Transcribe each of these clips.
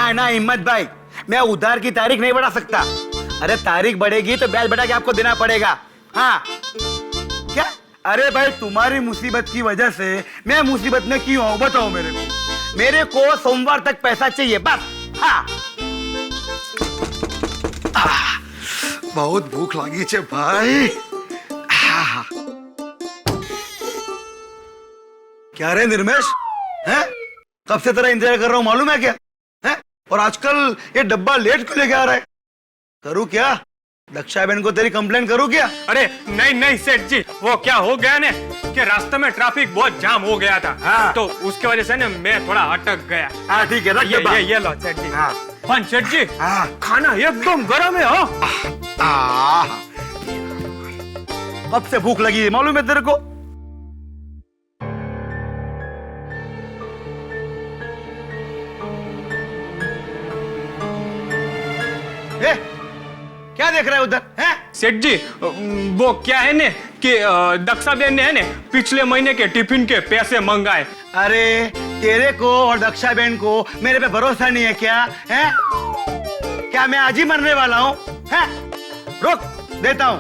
ना ना हिम्मत भाई, मैं उधार की तारीख नहीं बढ़ा सकता। अरे तारीख बढ़ेगी तो ब्याज बढ़ा के आपको देना पड़ेगा। हाँ क्या? अरे भाई तुम्हारी मुसीबत की वजह से मैं मुसीबत में क्यों हूं बताओ मेरे को। मेरे को सोमवार तक पैसा चाहिए बस। हाँ बहुत भूख लगी छे भाई। क्या रे निर्मेश, हैं? कब से तेरा इंतजार कर रहा हूं मालूम है क्या? हैं? और आजकल ये डब्बा लेट क्यों लेके आ रहा है? करूं क्या? दक्षा बहन को तेरी कंप्लेन करूं क्या? अरे नहीं नहीं सेठ जी, वो क्या हो गया ने कि रास्ते में ट्रैफिक बहुत जाम हो गया था। हाँ। तो उसके वजह से ना मैं थोड़ा अटक गया। हाँ ठीक है रख डब्बा। ये लो सेठ जी। हाँ। पर सेठ जी, हाँ। खाना एकदम गर्म है हो। कब से भूख लगी है मालूम है तेरे को? ए, क्या देख रहा है उधर? हैं? सेठ जी वो क्या है ने कि दक्षा बेन ने है ने पिछले महीने के टिफिन के पैसे मंगाए। अरे तेरे को और दक्षा बहन को मेरे पे भरोसा नहीं है क्या? हैं? क्या मैं आज ही मरने वाला हूँ? हैं? रुक देता हूँ।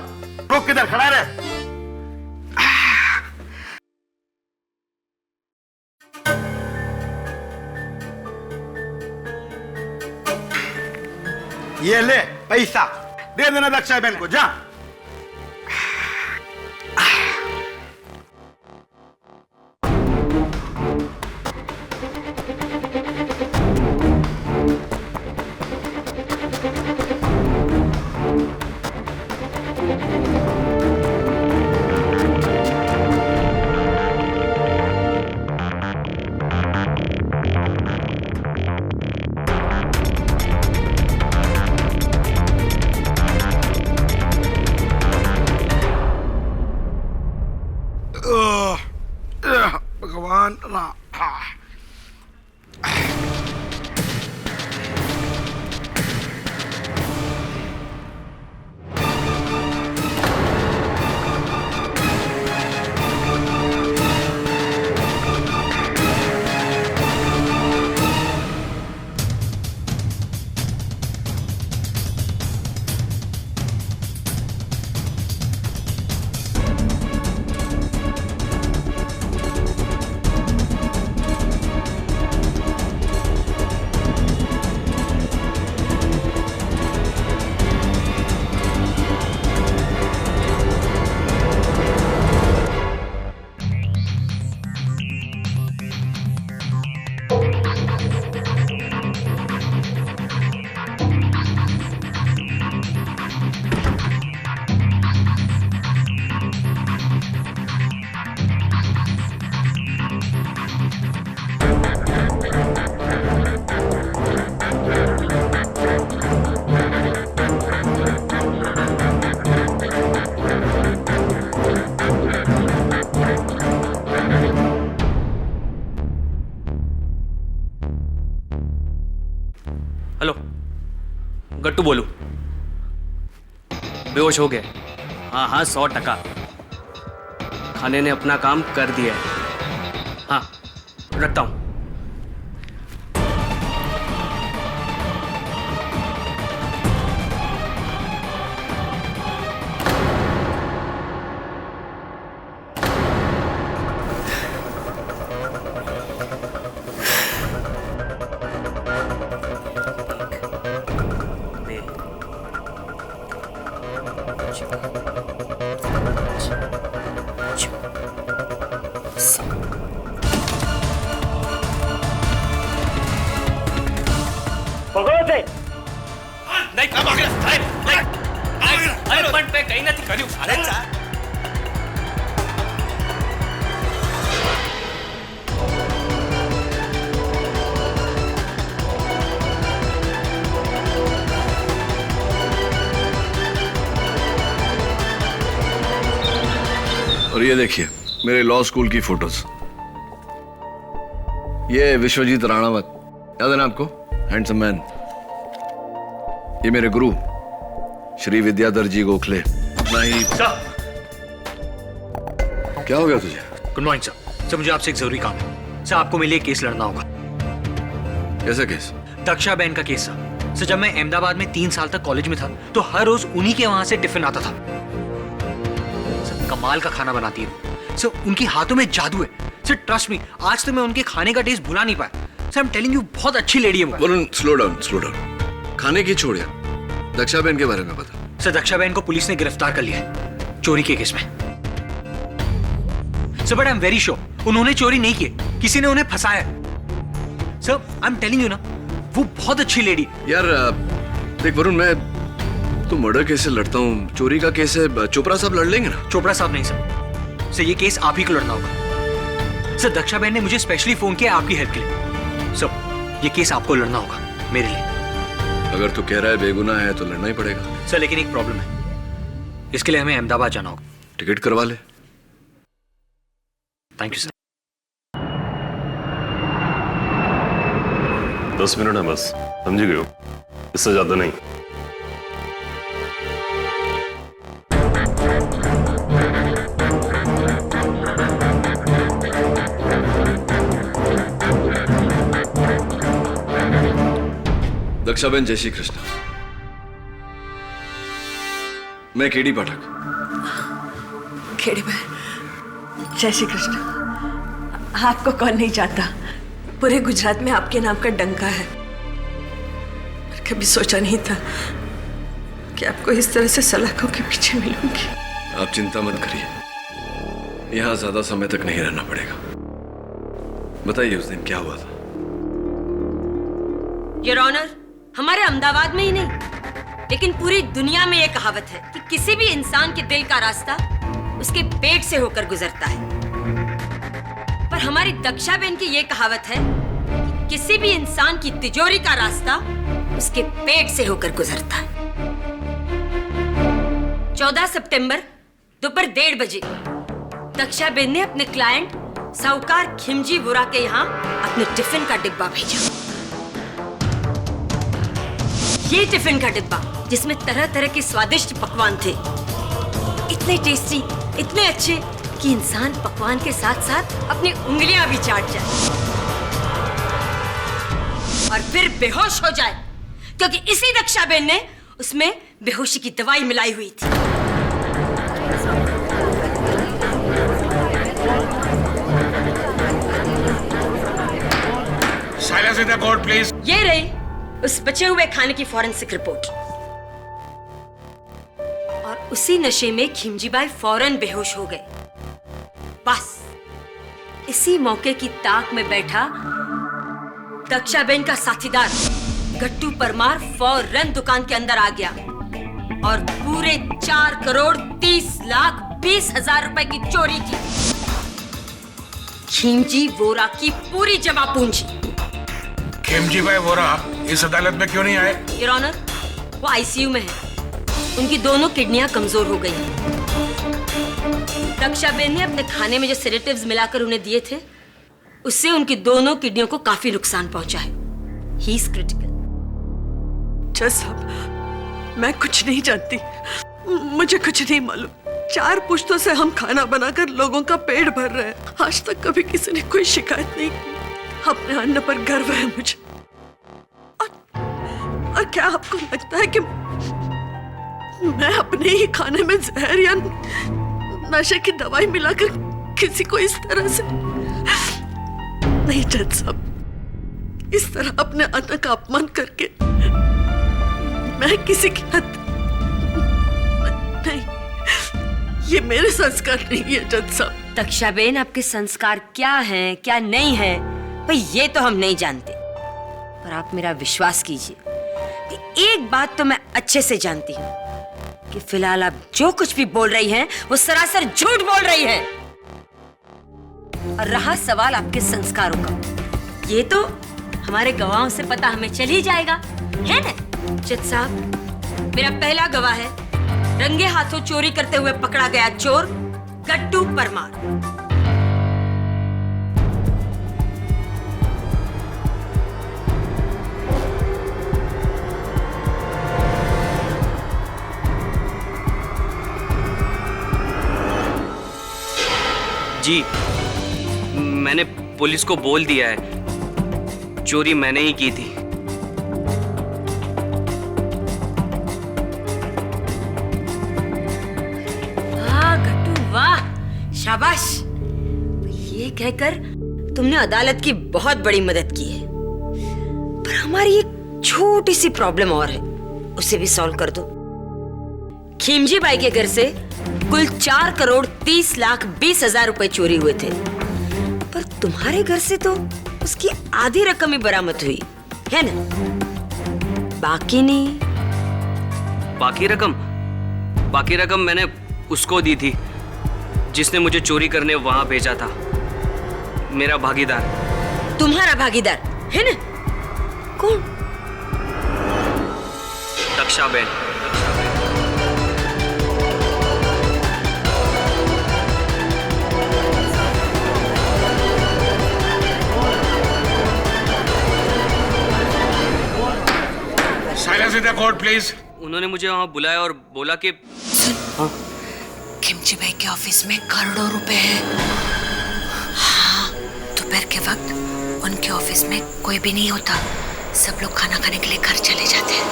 रुक किधर खड़ा रहे। ये ले पैसा, दे देना दक्षा बहन को। जा। भगवान राम। हेलो गट्टू बोलू। बेहोश हो गए? हाँ हाँ 100%। खाने ने अपना काम कर दिया है। हाँ रखता हूँ। नहीं कब आगे अरे पण पे कहीं नहीं કર્યું। अरे चार और ये देखिए मेरे लॉ स्कूल की फोटोज। ये विश्वजीत राणावत, याद है ना आपको? Handsome man. ये मेरे गुरु श्री विद्याधर जी गोखले। नहीं सर। क्या हो गया तुझे? Good morning sir. सर मुझे आपसे एक जरूरी काम है। सर आपको मेरे लिए केस लड़ना होगा। कैसा केस? दक्षा बहन का केस था सर। जब मैं अहमदाबाद में 3 साल तक कॉलेज में था तो हर रोज उन्हीं के वहां से टिफिन आता था सर। कमाल का खाना बनाती है सर, उनके हाथों में जादू है सर। ट्रस्ट मी, आज तो मैं उनके खाने का टेस्ट भुला नहीं पाया sir. I am telling you, बहुत अच्छी लेडी है वो। Varun slow down. खाने की छोड़िए, दक्षा बहन के बारे में बता। सर दक्षा बहन को पुलिस ने गिरफ्तार कर लिया है चोरी के केस में sir. But I am very sure उन्होंने चोरी नहीं की, किसी ने उन्हें फंसाया sir. I am telling you ना, वो बहुत अच्छी लेडी। यार देख वरुण, मैं तो मर्डर केस से लड़ता हूँ, चोरी का केस है, चोपड़ा साहब लड़ लेंगे ना? चोपड़ा साहब नहीं सर, ये केस आप ही को लड़ना होगा सर। दक्षा बहन ने मुझे स्पेशली फोन किया आपकी हेल्प के लिए सर। ये केस आपको लड़ना होगा मेरे लिए। अगर तू कह रहा है बेगुनाह है तो लड़ना ही पड़ेगा सर। लेकिन एक प्रॉब्लम है, इसके लिए हमें अहमदाबाद जाना होगा। टिकट करवा ले। Thank you sir. 10 मिनट है बस, समझ गए हो? इससे ज्यादा नहीं। दक्षाबेन, जय श्री कृष्ण। मैं केडी पाठक। खेड़ी बहन, जय श्री कृष्ण। आपको कौन नहीं जानता, पूरे गुजरात में आपके नाम का डंका है। पर कभी सोचा नहीं था कि आपको इस तरह से सलाखों के पीछे मिलूंगी। आप चिंता मत करिए, यहां ज्यादा समय तक नहीं रहना पड़ेगा। बताइए उस दिन क्या हुआ था? योर ऑनर, हमारे अहमदाबाद में ही नहीं लेकिन पूरी दुनिया में यह कहावत है कि किसी भी इंसान के दिल का रास्ता उसके पेट से होकर गुजरता है। पर हमारी दक्षा बहन की यह कहावत है कि किसी भी इंसान की तिजोरी का रास्ता उसके पेट से होकर गुजरता है। 14 सितंबर दोपहर 1:30 बजे दक्षा बहन ने अपने क्लाइंट साहूकार खिमजी वोरा के यहाँ अपने टिफिन का डिब्बा भेजा। ये टिफिन का डिब्बा जिसमें तरह तरह के स्वादिष्ट पकवान थे, इतने टेस्टी, इतने अच्छे कि इंसान पकवान के साथ साथ अपनी उंगलियां भी चाट जाए और फिर बेहोश हो जाए, क्योंकि इसी दक्षा बहन ने उसमें बेहोशी की दवाई मिलाई हुई थी। Silence in the court please. ये रही उस बचे हुए खाने की फॉरेंसिक रिपोर्ट। और उसी नशे में खिमजीबाई फौरन बेहोश हो गए। बस इसी मौके की ताक में बैठा दक्षाबेन का साथीदार गट्टू परमार फौरन दुकान के अंदर आ गया और पूरे 4,30,20,000 रुपए की चोरी की। खिमजी वोरा की पूरी जमा पूंजी। खिमजी भाई वोरा इस अदालत में क्यों नहीं आए? योर ऑनर, वो आईसीयू में है। उनकी दोनों किडनियां कमजोर हो गई हैं। दक्षाबेन ने अपने खाने में जो सेडेटिव्स मिलाकर उन्हें दिए थे, उससे उनकी दोनों किडनियों को काफी नुकसान पहुंचा है। He is critical. जज साहब, मैं कुछ नहीं जानती, मुझे कुछ नहीं मालूम। 4 पुश्तों से हम खाना बनाकर लोगों का पेट भर रहे हैं। आज तक कभी किसी ने कोई शिकायत नहीं की। अपने अन्न पर गर्व है मुझे। और क्या आपको लगता है कि मैं अपने ही खाने में जहर या नशे की दवाई मिलाकर किसी को इस तरह से? नहीं जज साहब, इस तरह अपने अन्न का अपमान करके मैं किसी की नहीं, ये मेरे संस्कार नहीं है जज साहब। दक्षाबेन, आपके संस्कार क्या हैं, क्या नहीं है, भाई ये तो हम नहीं जानते। पर आप मेरा विश्वास कीजिए कि एक बात तो मैं अच्छे से जानती हूँ कि फिलहाल आप जो कुछ भी बोल रही हैं, वो सरासर झूठ बोल रही हैं। और रहा सवाल आपके संस्कारों का, ये तो हमारे गवाहों से पता हमें चल ही जाएगा, है ना? जज साहब, मेरा पहला गवाह है रंगे हाथों चोरी करते हुए पकड़ा गया चोर गट्टू परमार। जी, मैंने पुलिस को बोल दिया है, चोरी मैंने ही की थी। रहकर तुमने अदालत की बहुत बड़ी मदद की है, पर हमारी एक छोटी सी प्रॉब्लम और है, उसे भी सॉल्व कर दो। खिमजी बाई के घर से कुल 4,30,20,000 रुपए चोरी हुए थे, पर तुम्हारे घर से तो उसकी आधी रकम ही बरामद हुई है ना? बाकी नहीं। बाकी रकम मैंने उसको दी थी जिसने मुझे चोरी करने वहां भेजा था, मेरा भागीदार। तुम्हारा भागीदार है ना? कौन? Daksha Ben. Silence in the court please. उन्होंने मुझे वहां बुलाया और बोला कि खिमजी भाई के ऑफिस में करोड़ों रुपए हैं। हाँ, दोपहर के वक्त उनके ऑफिस में कोई भी नहीं होता, सब लोग खाना खाने के लिए घर चले जाते हैं।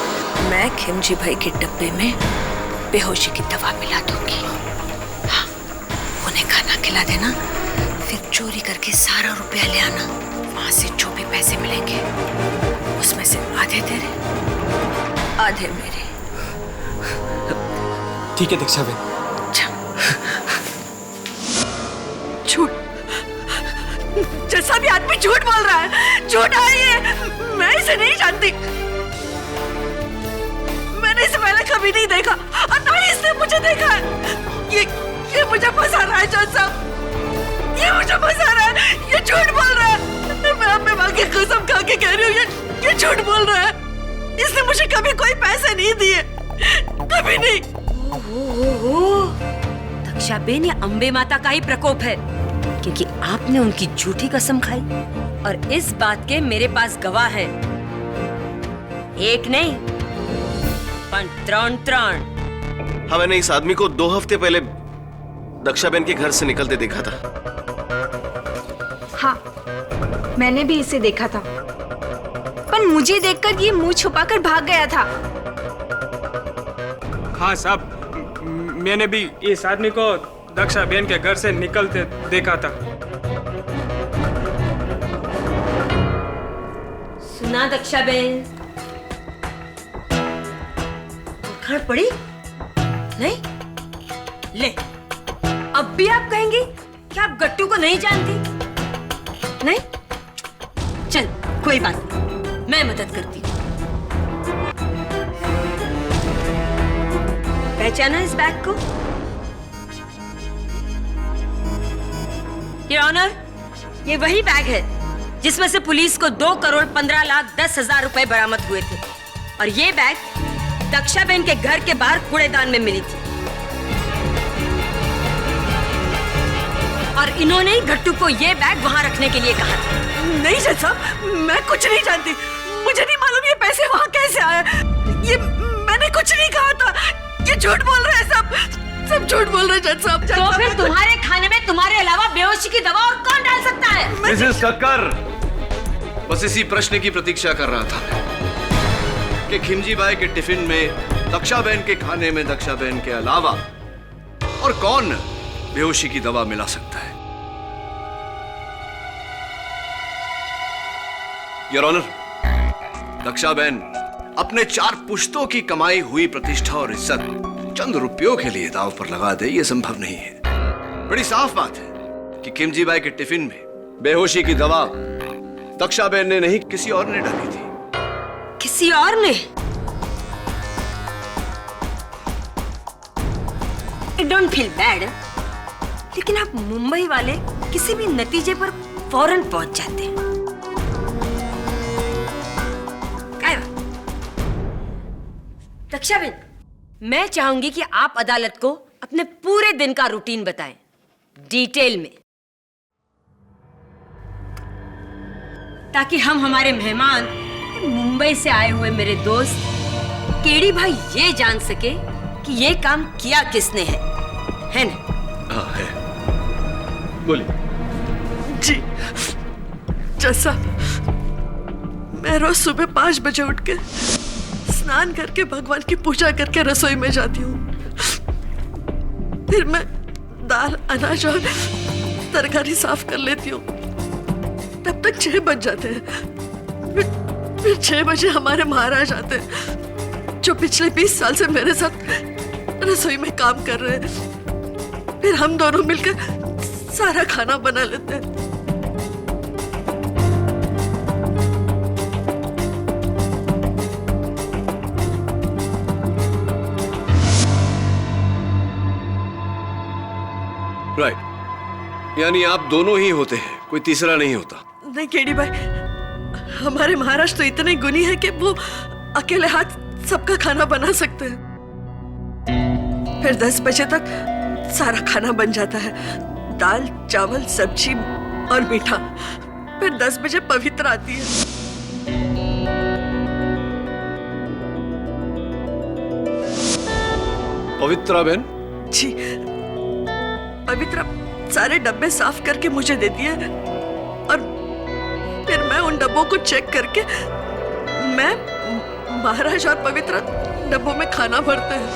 मैं खिमजी भाई के डब्बे में बेहोशी की दवा मिला दूंगी। हाँ, उन्हें खाना खिला देना, फिर चोरी करके सारा रुपया ले आना। वहां से जो भी पैसे मिलेंगे उसमें से आधे तेरे, आधे मेरे। ठीक है दक्षा बेन। झूठ, जैसा भी आदमी झूठ बोल रहा है, झूठ है ये। मैं इसे नहीं जानती, मैंने इसे पहले कभी नहीं देखा और ना ही इसने मुझे देखा है। ये मुझे फंसा रहा है जज साहब, ये मुझे फंसा रहा है, ये झूठ बोल रहा है। मैं अपने माँ की कसम खा के कह रही हूँ, ये झूठ बोल रहा है। इसने मुझे कभी कोई पैसे नहीं दिए, कभी नहीं। दक्षा बेन, ये अंबे माता का ही प्रकोप है, क्योंकि आपने उनकी झूठी कसम खाई और इस बात के मेरे पास गवाह हैं। एक नहीं पर त्रण। हाँ, मैंने इस आदमी को 2 हफ्ते पहले दक्षाबेन के घर से निकलते देखा था। हाँ, मैंने भी इसे देखा था, पर मुझे देखकर ये मुंह छुपाकर भाग गया था। हाँ साहब, मैंने भी इस आदमी को दक्षा बेन के घर से निकलते देखा था। सुना दक्षा बेन, खड़ पड़ी नहीं? ले, अब भी आप कहेंगी कि आप गट्टू को नहीं जानती? नहीं? चल, कोई बात नहीं, मैं मदद करती हूँ। पहचाना इस बैग को? योर ऑनर, ये वही बैग है जिसमें से पुलिस को 2,15,10,000 रुपए बरामद हुए थे, और ये बैग दक्षाबेन के घर के बाहर कूड़ेदान में मिली थी, और इन्होंने ही गट्टू को ये बैग वहां रखने के लिए कहा था। नहीं जज साहब, मैं कुछ नहीं जानती, मुझे नहीं मालूम ये पैसे वहां कैसे आए। ये मैंने कुछ नहीं कहा था, ये झूठ बोल रहे हैं, सब झूठ बोल रहे हैं जज साहब। तो फिर तुम्हारे खाने में तुम्हारे अलावा बेहोशी की दवा और कौन डाल सकता है? मिसेस कक्कर, बस इसी प्रश्न की प्रतीक्षा कर रहा था कि खिमजी बाई के टिफिन में दक्षाबेन के खाने में दक्षाबेन के अलावा और कौन बेहोशी की दवा मिला सकता है। योर ऑनर, दक्षाबेन अपने 4 पुश्तों की कमाई हुई प्रतिष्ठा और इज्जत चंद रुपयों के लिए दांव पर लगा दे, यह संभव नहीं है। बड़ी साफ बात है कि खिमजी बाई के टिफिन में बेहोशी की दवा दक्षाबेन ने नहीं, किसी और ने डाली थी। किसी और ने? I don't feel bad, लेकिन आप मुंबई वाले किसी भी नतीजे पर फौरन पहुंच जाते हैं। दक्षाबेन, मैं चाहूंगी कि आप अदालत को अपने पूरे दिन का रूटीन बताएं, डिटेल में, ताकि हम हमारे मेहमान, मुंबई से आए हुए मेरे दोस्त केडी भाई ये जान सके कि ये काम किया किसने है ना? हाँ है। बोलिए। जी जैसा, मैं रोज सुबह 5 बजे उठ के स्नान करके भगवान की पूजा करके रसोई में जाती हूँ। फिर मैं दाल, अनाज और तरकारी साफ कर लेती हूँ, तब तक 6 बज जाते हैं। फिर 6 बजे हमारे महाराज आते हैं, जो पिछले 20 साल से मेरे साथ रसोई में काम कर रहे हैं। फिर हम दोनों मिलकर सारा खाना बना लेते हैं। राइट, यानी आप दोनों ही होते हैं, कोई तीसरा नहीं होता। नहीं केडी भाई, हमारे महाराज तो इतने गुणी है कि वो अकेले हाथ सबका खाना बना सकते हैं। फिर 10 बजे तक सारा खाना बन जाता है, दाल, चावल, सब्जी और मीठा। फिर 10 बजे पवित्र आती है। पवित्रा बहन? जी, पवित्रा सारे डब्बे साफ करके मुझे देती है और फिर मैं उन डब्बों को चेक करके मैं, महाराज और पवित्रा डब्बों में खाना भरते हैं।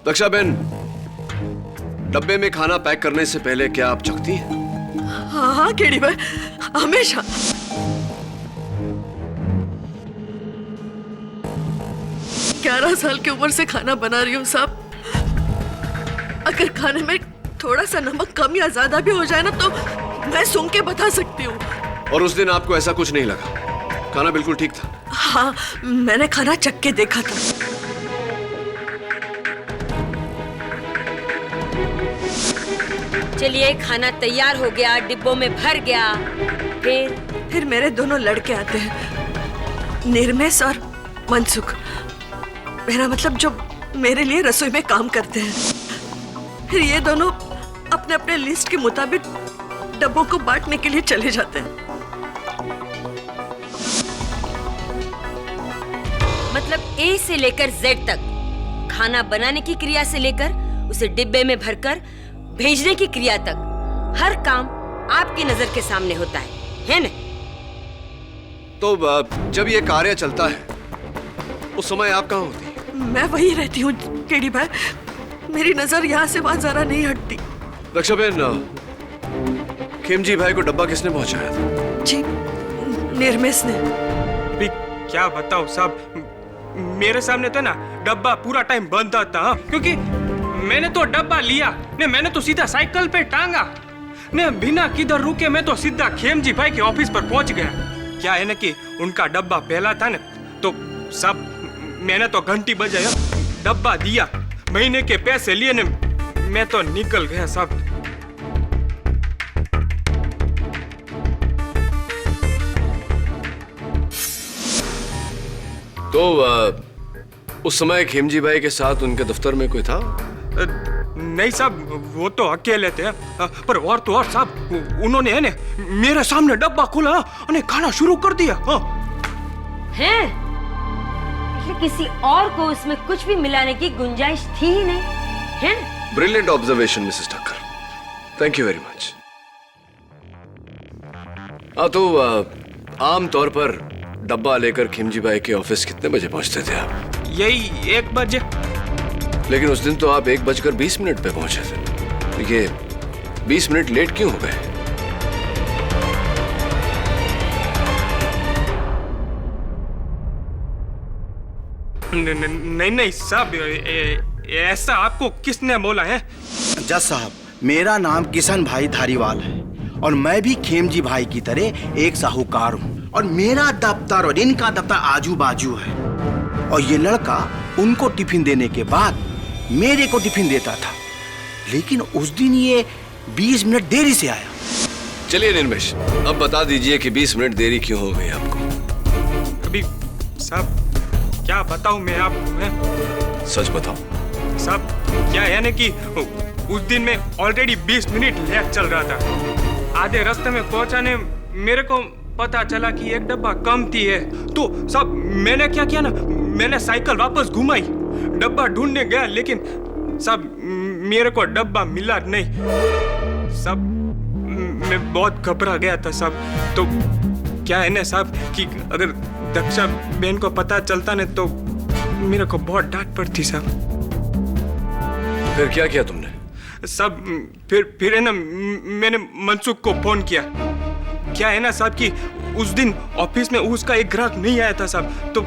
दक्षा बहन, डब्बे में खाना पैक करने से पहले क्या आप चखती हैं? हाँ हाँ केडी भाई, हमेशा। ग्यारह साल की उम्र से खाना बना रही हूँ साहब। अगर खाने में थोड़ा सा नमक कम या ज्यादा भी हो जाए ना तो मैं सूंघ के बता सकती हूँ। और उस दिन आपको ऐसा कुछ नहीं लगा? खाना बिल्कुल ठीक था? हाँ, मैंने खाना चख के देखा था। चलिए, खाना तैयार हो गया, डिब्बों में भर गया। फिर मेरे दोनों लड़के आते हैं, निर्मेश और मनसुख। मेरा मतलब जो मेरे लिए रसोई में काम करते हैं। फिर ये दोनों अपने अपने लिस्ट के मुताबिक डब्बों को बांटने के लिए चले जाते हैं। मतलब ए से लेकर जेड तक, खाना बनाने की क्रिया से लेकर उसे डिब्बे में भरकर भेजने की क्रिया तक, हर काम आपकी नजर के सामने होता है ना? तो जब ये कार्य चलता है उस समय आप कहाँ होती हैं? मैं वही रहती हूँ केडी भाई, मेरी नजर यहाँ से वहां जरा नहीं हटती। दक्षा बहन, खेमजी भाई को डब्बा किसने पहुंचाया था? जी, निर्मेश ने। भी क्या बताओ साहब, मेरे सामने तो ना डब्बा पूरा टाइम बंद था, क्योंकि मैंने तो डब्बा लिया ने, मैंने तो सीधा साइकिल पे टांगा ने, बिना किधर रुके मैं तो सीधा खेमजी भाई के ऑफिस पर पहुंच गया। क्या है ना कि उनका डब्बा पहला था ना, तो सब मैंने तो घंटी बजाया, डब्बा दिया, महीने के पैसे लिए ने, मैं तो निकल गया सब। तो उस समय खेमजी भाई के साथ उनके दफ्तर में कोई था? नहीं साहब, वो तो अकेले थे, पर और तो और साहब, उन्होंने है ने मेरे सामने डब्बा खोला और खाना शुरू कर दिया। हैं? किसी और को उसमें कुछ भी मिलाने की गुंजाइश थी ही नहीं, है? Brilliant observation Mrs Thakkar, thank you very much. तो आम तौर पर डब्बा लेकर खेमजी भाई के ऑफिस कितने बजे पहुंचते थे आप? यही 1 बजे। लेकिन उस दिन तो आप 1:20 पे पहुंचे थे, ये 20 मिनट लेट क्यों हो गए? नहीं साहब, ऐसा आपको किसने बोला है? जज साहब, मेरा नाम किशन भाई धारीवाल है और मैं भी खेमजी भाई की तरह एक साहूकार हूँ, और मेरा दफ्तर और इनका दफ्तर आजू बाजू है। और ये लड़का उनको टिफिन देने के बाद मेरे को टिफिन देता था, लेकिन उस दिन ये 20 मिनट देरी से आया। चलिए निर्मेश, अब बता दीजिए कि 20 मिनट देरी क्यों हो गई आपको? अभी साहब क्या बताऊं मैं आपको? सच बताओ साहब। क्या है ना कि उस दिन में ऑलरेडी 20 मिनट लेट चल रहा था। आधे रास्ते में पहुंचाने मेरे को पता चला कि एक डब्बा कम थी है, तो सब मैंने क्या किया ना, मैंने साइकिल वापस घुमाई, डब्बा ढूंढने गया, लेकिन सब मेरे को डब्बा मिला नहीं। सब मैं बहुत घबरा गया था साहब। तो क्या है ना साहब कि अगर दक्षा बहन को पता चलता ना तो मेरे को बहुत डांट पड़ती साहब। फिर क्या किया तुमने? साहब फिर है ना मैंने मनसुख को फोन किया। क्या है ना साहब कि उस दिन ऑफिस में उसका एक ग्राहक नहीं आया था साहब, तो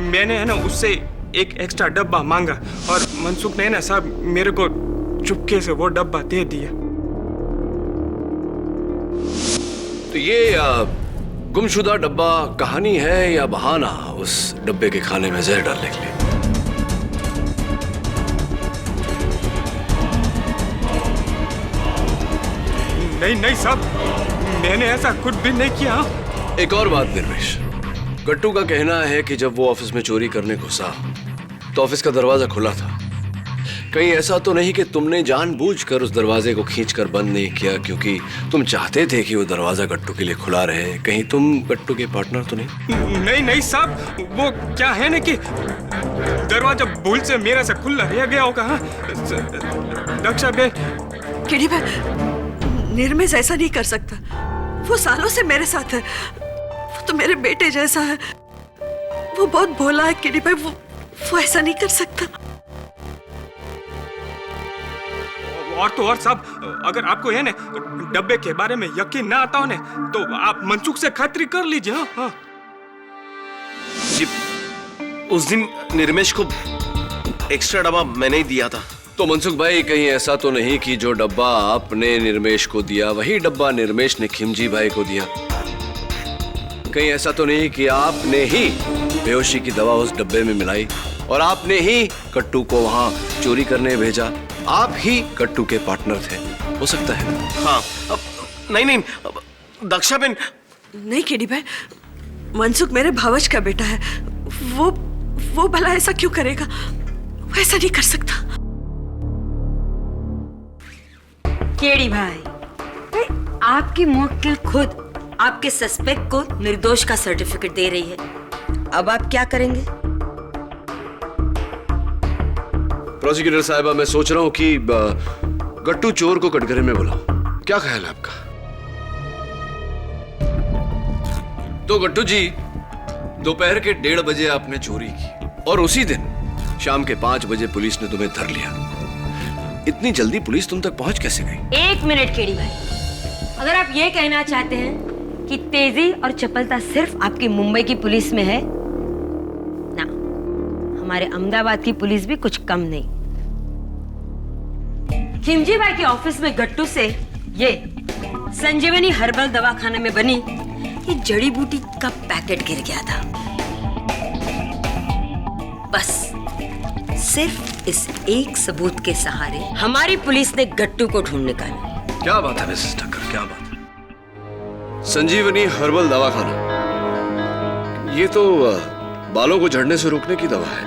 मैंने है ना उससे एक एक्स्ट्रा डब्बा मांगा और मनसुख ने ना साहब मेरे को चुपके से वो डब्बा दे दिया। तो ये गुमशुदा डब्बा कहानी है या बहाना उस डब्बे के खाने में जहर डालने के लिए? नहीं साहब, मैंने ऐसा कुछ भी नहीं किया। एक और बात निर्मेश, गट्टू का कहना है कि जब वो ऑफिस में चोरी करने घुसा तो ऑफिस का दरवाजा खुला था। कहीं ऐसा तो नहीं कि तुमने जानबूझकर उस दरवाजे को खींचकर बंद नहीं किया क्योंकि तुम चाहते थे कि वो दरवाजा गट्टू के लिए खुला रहे? कहीं तुम गट्टू के पार्टनर तो नहीं? नहीं साहब, वो क्या है ना कि दरवाजा भूल से मेरे से खुला रह गया होगा। दक्षा बहन। केडी भाई, निर्मेश ऐसा नहीं कर सकता। वो सालों से मेरे साथ है, वो तो मेरे बेटे जैसा है। वो बहुत भोला है केडी भाई, वो ऐसा नहीं कर सकता। और तो और साहब, अगर आपको है ना डब्बे के बारे में यकीन ना आता हो ना तो आप मनसुख से खातिरी कर लीजिए। हाँ जी, उस दिन निर्मेश को एक्स्ट्रा डब्बा मैंने ही दिया था। तो मनसुख भाई, कहीं ऐसा तो नहीं कि जो डब्बा आपने निर्मेश को दिया वही डब्बा निर्मेश ने खिमजी भाई को दिया? कहीं ऐसा तो नहीं कि आपने ही बेहोशी की दवा उस डब्बे में मिलाई और आपने ही कट्टू को वहां चोरी करने भेजा? आप ही कट्टू के पार्टनर थे, हो सकता है? हाँ, नहीं, दक्षा बहन। नहीं केडी भाई, मनसुख मेरे भावज का बेटा है। वो भला ऐसा क्यों करेगा? वो ऐसा नहीं कर सकता। केडी भाई, आपकी मुवक्किल खुद आपके सस्पेक्ट को निर्दोष का सर्टिफिकेट दे रही है। अब आप क्या करेंगे? प्रोसिक्यूटर साहिबा, मैं सोच रहा हूं कि गट्टू चोर को कटघरे में बुलाओ। क्या ख्याल है आपका? तो गट्टू जी, दोपहर के 1:30 बजे आपने चोरी की और उसी दिन शाम के 5 बजे पुलिस ने तुम्हें धर लिया। इतनी जल्दी पुलिस तुम तक पहुंच कैसे गई? एक मिनट केडी भाई, अगर आप ये कहना चाहते हैं कि तेजी और चपलता सिर्फ आपकी मुंबई की पुलिस में है ना, हमारे अहमदाबाद की पुलिस भी कुछ कम नहीं। खिमजी भाई के ऑफिस में गट्टू से ये संजीवनी हर्बल दवाखाने में बनी ये जड़ी बूटी का पैकेट गिर गया था। बस सिर्फ इस एक सबूत के सहारे हमारी पुलिस ने गट्टू को ढूंढ निकाला। क्या बात है मिसेस ठक्कर, क्या बात है? संजीवनी हर्बल दवाखाना, ये तो बालों को झड़ने से रोकने की दवा है।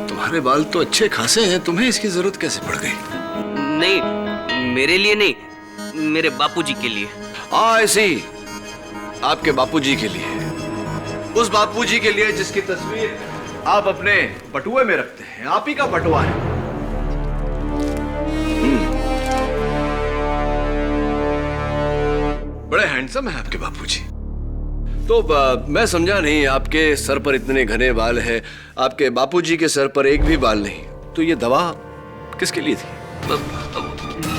तुम्हारे बाल तो अच्छे खासे हैं, तुम्हें इसकी जरूरत कैसे पड़ गई? नहीं, मेरे लिए नहीं, मेरे बापूजी के लिए। ऐसे ही आपके बापूजी के लिए, उस बापूजी के लिए जिसकी तस्वीर आप अपने बटुए में रखते हैं। आप ही का बटुआ है। बड़े हैंडसम है आपके बापूजी। तो मैं समझा नहीं, आपके सर पर इतने घने बाल हैं, आपके बापूजी के सर पर एक भी बाल नहीं, तो ये दवा किसके लिए थी?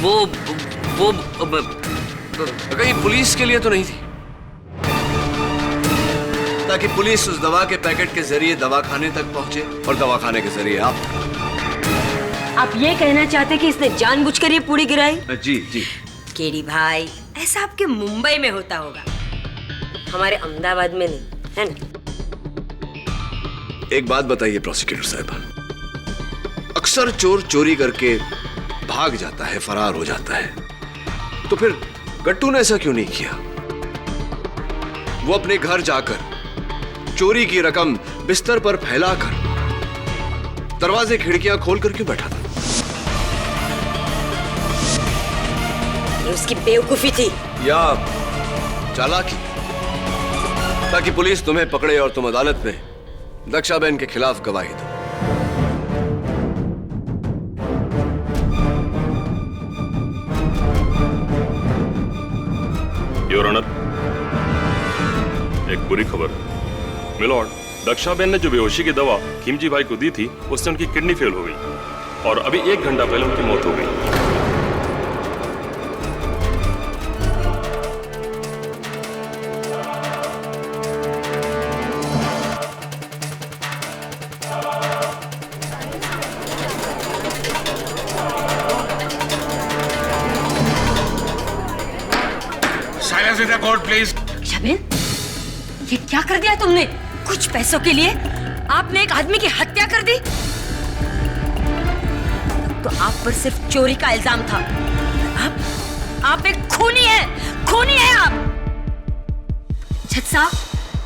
वो कहीं पुलिस के लिए तो नहीं थी? ताकि पुलिस उस दवा के पैकेट के जरिए दवाखाने तक पहुंचे और दवाखाने के जरिए आप ये कहना चाहते कि इसने जानबूझकर ये पूरी गिराई? जी जी। केडी भाई, ऐसा आपके मुंबई में होता होगा, हमारे अहमदाबाद में नहीं, है ना? एक बात बताइए प्रोसिक्यूटर साहब, अक्सर चोर चोरी करके भाग जाता है, फरार हो जाता है, तो फिर गट्टू ने ऐसा क्यों नहीं किया? वो अपने घर जाकर चोरी की रकम बिस्तर पर फैलाकर दरवाजे खिड़कियां खोलकर क्यों बैठा था? ये उसकी बेवकूफी थी या चालाकी, ताकि पुलिस तुम्हें पकड़े और तुम अदालत में दक्षा बहन के खिलाफ गवाही दो। एक बुरी खबर है मिलॉर्ड, दक्षाबेन ने जो बेहोशी की दवा खिमजी भाई को दी थी उससे उनकी किडनी फेल हो गई और अभी 1 घंटा पहले उनकी मौत हो गई। Silence in the court please. Dakshaben, ये क्या कर दिया तुमने? कुछ पैसों के लिए आपने एक आदमी की हत्या कर दी। तो आप पर सिर्फ चोरी का इल्जाम था। आप एक खूनी है आप। जज साहब,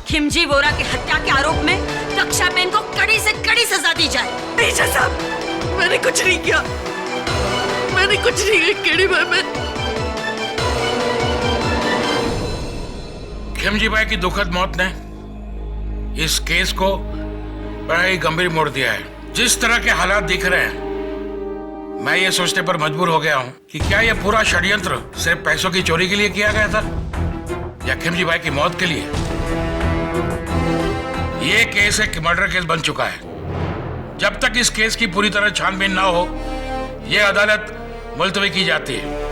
खिमजी वोरा की हत्या के आरोप में दक्षाबेन को कड़ी से कड़ी सजा दी जाए। नहीं जज साहब, मैंने कुछ नहीं किया, मैंने कुछ नहीं किया केडी भाई। मैं खिमजी भाई की दुखद मौत ने इस केस को बड़ा ही गंभीर मोड़ दिया है। जिस तरह के हालात दिख रहे हैं, मैं ये सोचने पर मजबूर हो गया हूं कि क्या यह पूरा षड्यंत्र सिर्फ पैसों की चोरी के लिए किया गया था या खिमजी भाई की मौत के लिए। यह केस एक मर्डर केस बन चुका है। जब तक इस केस की पूरी तरह छानबीन ना हो, यह अदालत मुलतवी की जाती है।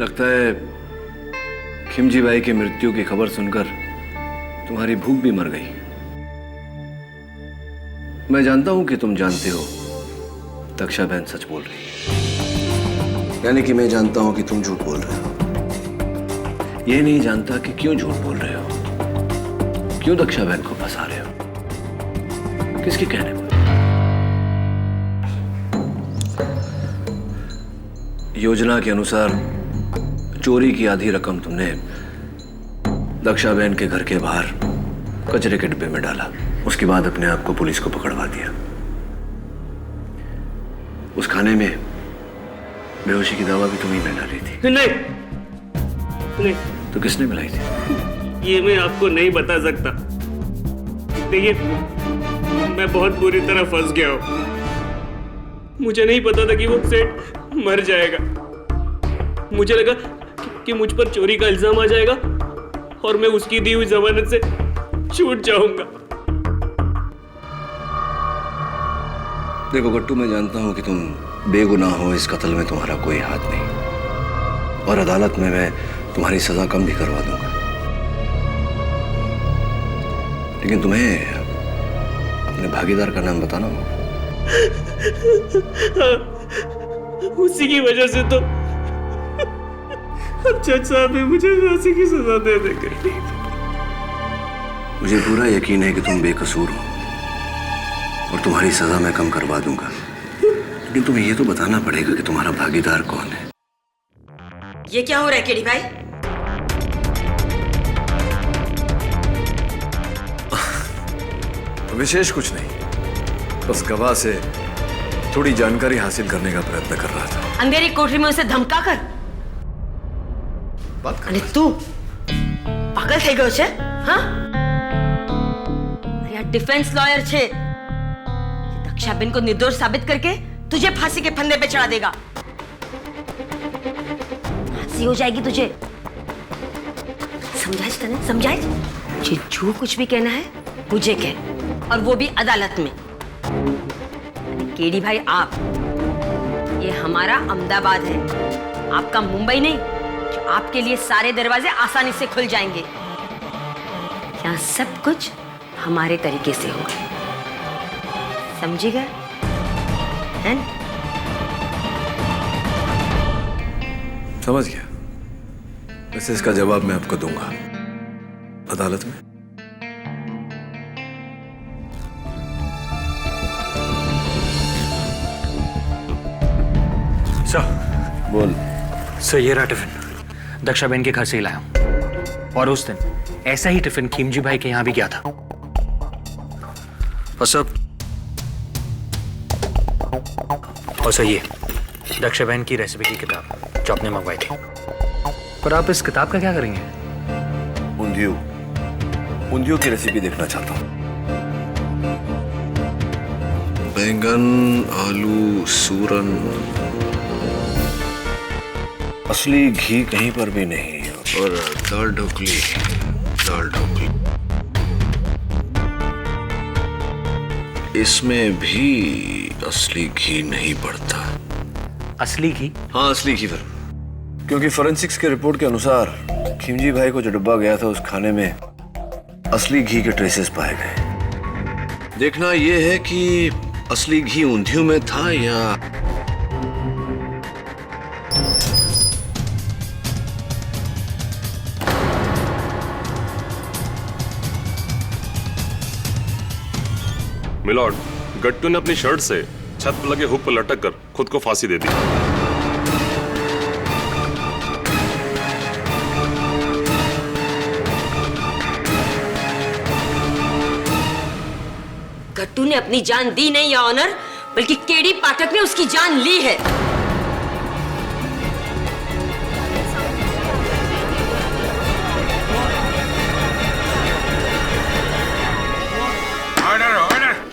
लगता है खिमजी भाई की मृत्यु की खबर सुनकर तुम्हारी भूख भी मर गई। मैं जानता हूं कि तुम जानते हो दक्षाबेन सच बोल रही है, यानी कि मैं जानता हूं कि तुम झूठ बोल रहे हो। ये नहीं जानता कि क्यों झूठ बोल रहे हो, क्यों दक्षाबेन को फंसा रहे हो, किसके कहने पर। योजना के अनुसार चोरी की आधी रकम तुमने दक्षाबेन के घर के बाहर कचरे के डिब्बे में डाला। उसके बाद अपने आप को पुलिस को पकड़वा दिया। उस खाने में बेहोशी की दवा भी तुम्ही ने डाली थी। नहीं, तो किसने मिलाई थी? ये मैं आपको नहीं बता सकता। देखिए, मैं बहुत बुरी तरह फंस गया हूं। मुझे नहीं पता था कि वो सेठ मर जाएगा। मुझे लगा कि मुझ पर चोरी का इल्जाम आ जाएगा और मैं उसकी दी हुई जमानत से छूट जाऊंगा। देखो गट्टू, मैं जानता हूं कि तुम बेगुनाह हो, इस कत्ल में तुम्हारा कोई हाथ नहीं, और अदालत में मैं तुम्हारी सजा कम भी करवा दूंगा। लेकिन तुम्हें अपने भागीदार का नाम बताना होगा। उसी की वजह से तो अब जज साहब ने मुझे फांसी की सजा दे देंगे। मुझे पूरा यकीन है कि तुम बेकसूर हो और तुम्हारी सजा मैं कम करवा दूंगा। लेकिन तुम्हें ये तो बताना पड़ेगा कि तुम्हारा भागीदार कौन है। ये क्या हो रहा है केडी भाई? विशेष कुछ नहीं, बस गवाह से थोड़ी जानकारी हासिल करने का प्रयत्न कर रहा था। अंधेरी कोठरी में उसे धमका कर बात कर। અને તું પાગલ થઈ ગયો છે? હા? આ डिफेंस लॉयर છે। दक्षाबेन को निर्दोष साबित करके तुझे फांसी के फंदे पे चढ़ा देगा। फांसी हो जाएगी तुझे। समझाइज तने? समझाइज? मुझे जो कुछ भी कहना है मुझे कह, और वो भी अदालत में। केडी भाई, आप, ये हमारा अहमदाबाद है, आपका मुंबई नहीं। आपके लिए सारे दरवाजे आसानी से खुल जाएंगे। यहाँ सब कुछ हमारे तरीके से होगा, समझिएगा? है ना? समझ गया। वैसे इसका जवाब मैं आपको दूंगा अदालत में। सर, बोल। सर, ये रहा टिफिन, दक्षाबेन के घर से ही लाया हूं। और उस दिन ऐसा ही टिफिन खिमजी भाई के यहां भी गया था। और सब, और सर ये दक्षाबेन की रेसिपी की किताब। जो आपने मंगवाई थी। पर आप इस किताब का क्या करेंगे? ऊंधियों की रेसिपी देखना चाहता हूँ। बैंगन, आलू, सूरन, असली घी कहीं पर भी नहीं, और दाल ढोकली। इसमें भी असली घी नहीं पड़ता। असली घी? हाँ, असली घी पर, क्योंकि फोरेंसिक्स के रिपोर्ट के अनुसार खिमजी भाई को जो डब्बा गया था उस खाने में असली घी के ट्रेसेस पाए गए। देखना यह है कि असली घी ऊंधियों में था या मिलॉर्ड, गट्टू ने अपनी शर्ट से छत पर लगे हुक पर लटक कर खुद को फांसी दे दी। गट्टू ने अपनी जान दी नहीं या ऑनर, बल्कि केडी पाठक ने उसकी जान ली है।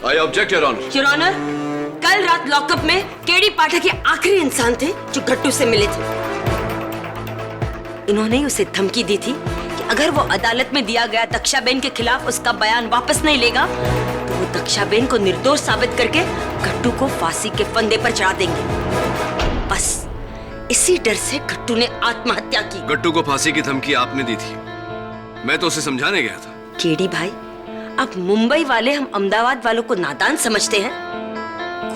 I object your honour. Your honour, कल रात लॉकअप में केडी पाठक ये आखिरी इंसान थे जो गट्टू से मिले थे। इन्होंने उसे धमकी दी थी कि अगर वो अदालत में दिया गया दक्षाबेन के खिलाफ उसका बयान वापस नहीं लेगा तो वो दक्षाबेन को निर्दोष साबित करके गट्टू को फांसी के फंदे पर चढ़ा देंगे। बस इसी डर से गट्टू ने आत्महत्या की। गट्टू को फांसी की धमकी आपने दी थी, मैं तो उसे समझाने गया था। केडी भाई, अब मुंबई वाले हम अहमदाबाद वालों को नादान समझते हैं।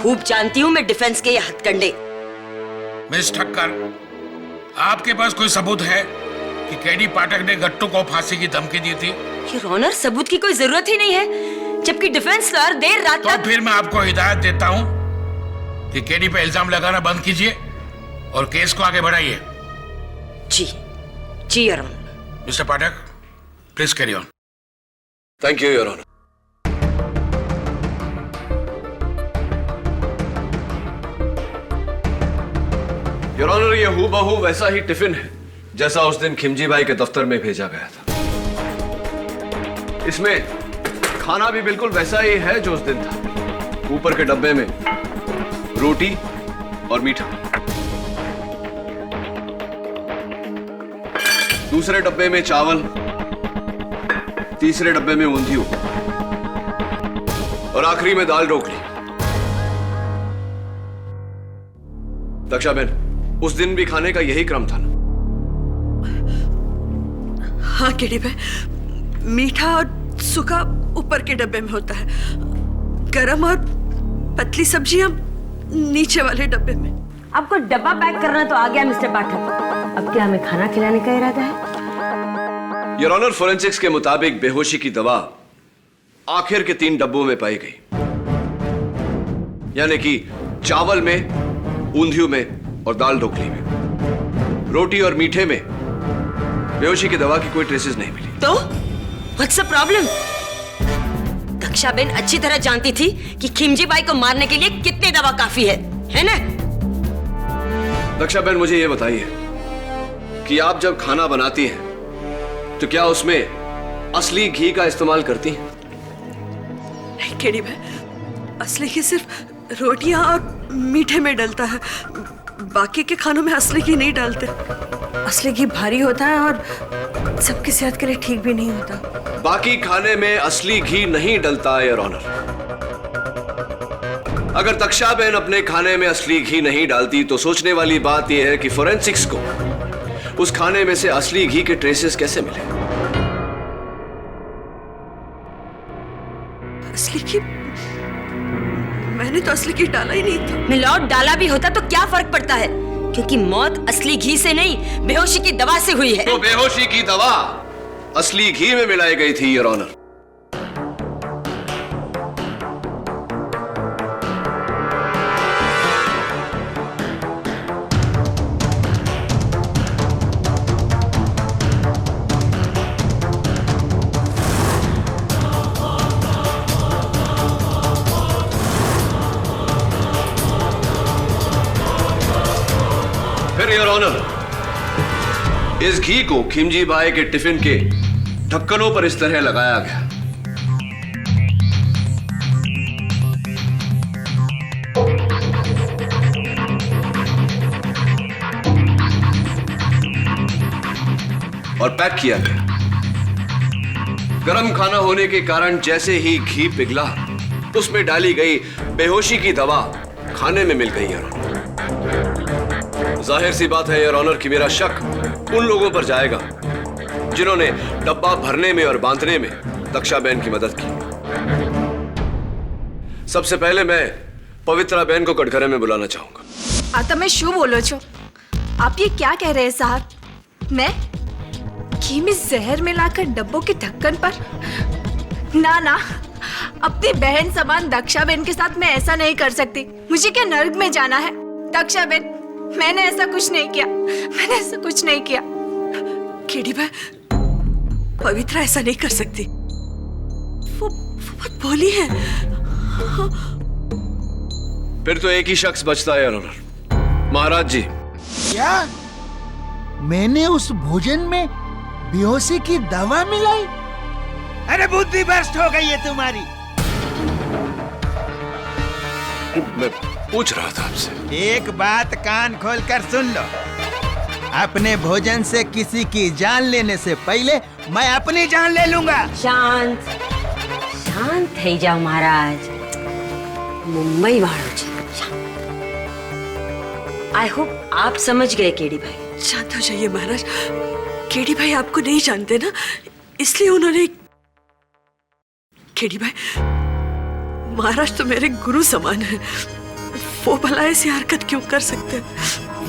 खूब जानती हूँ मैं डिफेंस के ये हथकंडे। मिस ठक्कर, आपके पास कोई सबूत है कि केडी पाठक ने गट्टू को फांसी की धमकी दी थी? योर ऑनर, सबूत की कोई जरूरत ही नहीं है, जबकि डिफेंस लॉयर देर रात तो फिर मैं आपको हिदायत देता हूँ कि केडी पे इल्जाम लगाना बंद कीजिए और केस को आगे बढ़ाइए। जी your honour. Mister Pathak, please carry on. Thank you your honour. Your honour, ये हूबहू वैसा ही टिफिन है जैसा उस दिन खिमजी भाई के दफ्तर में भेजा गया था। इसमें खाना भी बिल्कुल वैसा ही है जो उस दिन था। ऊपर के डब्बे में रोटी और मीठा, दूसरे डब्बे में चावल, तीसरे डब्बे में ऊंधियों और आखिरी में दाल ढोकली। दक्षाबेन, उस दिन भी खाने का यही क्रम था ना? हाँ केडी भाई, मीठा और सूखा ऊपर के डब्बे में होता है, गरम और पतली सब्जियां नीचे वाले डब्बे में। आपको डब्बा पैक करना तो आ गया मिस्टर पाठक, अब क्या हमें खाना खिलाने का इरादा है? योर ऑनर, फोरेंसिक्स के मुताबिक बेहोशी की दवा आखिर के 3 डब्बों में पाई गई, यानी कि चावल में, ऊंधियों में और दाल ढोकली में। रोटी और मीठे में बेहोशी की दवा की कोई ट्रेसेस नहीं मिली। तो व्हाट्स द प्रॉब्लम? दक्षाबेन अच्छी तरह जानती थी कि खिमजी बाई को मारने के लिए कितनी दवा काफी है ना? दक्षाबेन, मुझे यह बताइए कि आप जब खाना बनाती हैं तो क्या उसमें असली घी का इस्तेमाल करती हैं? नहीं केडी भाई, असली घी सिर्फ रोटियां और मीठे में डलता है, बाकी के खानों में असली घी नहीं डालते। असली घी भारी होता है और सबकी सेहत के लिए ठीक भी नहीं होता। बाकी खाने में असली घी नहीं डलता है योर ऑनर। अगर दक्षाबेन अपने खाने में असली घी नहीं डालती तो सोचने वाली बात यह है कि फोरेंसिक्स को उस खाने में से असली घी के ट्रेसेस कैसे मिले? असली घी? मैंने तो असली घी डाला ही नहीं था। मिलॉर्ड, डाला भी होता तो क्या फर्क पड़ता है, क्योंकि मौत असली घी से नहीं बेहोशी की दवा से हुई है। तो बेहोशी की दवा असली घी में मिलाई गई थी योर ऑनर। फिर मगर योर ऑनर, इस घी को खिमजी बाई के टिफिन के ढक्कनों पर इस तरह लगाया गया। और पैक किया गया। गरम खाना होने के कारण जैसे ही घी पिघला, उसमें डाली गई बेहोशी की दवा खाने में मिल गई। योर ऑनर, जाहिर सी बात है योर ऑनर कि मेरा शक उन लोगों पर जाएगा जिन्होंने डब्बा भरने में और बांधने में दक्षा बहन की मदद की। सबसे पहले मैं पवित्रा बहन को कटघरे में बुलाना चाहूंगा। आता मैं शू बोलो छो, आप ये क्या कह रहे हैं साहब? मैं घी में जहर मिलाकर डब्बों के ढक्कन पर? ना ना, अपनी बहन समान दक्षा बहन के साथ मैं ऐसा नहीं कर सकती। मुझे क्या नर्क में जाना है? दक्षा बहन, मैंने ऐसा कुछ नहीं किया, मैंने ऐसा कुछ नहीं किया। केडी भाई, पवित्रा ऐसा नहीं कर सकती। वो बहुत भोली है। फिर तो एक ही शख्स बचता है योर ऑनर, महाराज जी। क्या मैंने उस भोजन में बेहोशी की दवा मिलाई? अरे बुद्धि भ्रष्ट हो गई है तुम्हारी। मैं पूछ रहा था आपसे। एक बात कान खोलकर सुन लो, अपने भोजन से किसी की जान लेने से पहले मैं अपनी जान ले लूंगा। शांत शांत થઈ જાઓ महाराज, मुंबई वालों जी। आई होप आप समझ गए केडी भाई। शांत हो जाइए महाराज। केडी भाई आपको नहीं जानते ना, इसलिए उन्होंने। केडी भाई, महाराज तो मेरे गुरु समान है। वो भला ऐसी हरकत क्यों कर सकते हैं?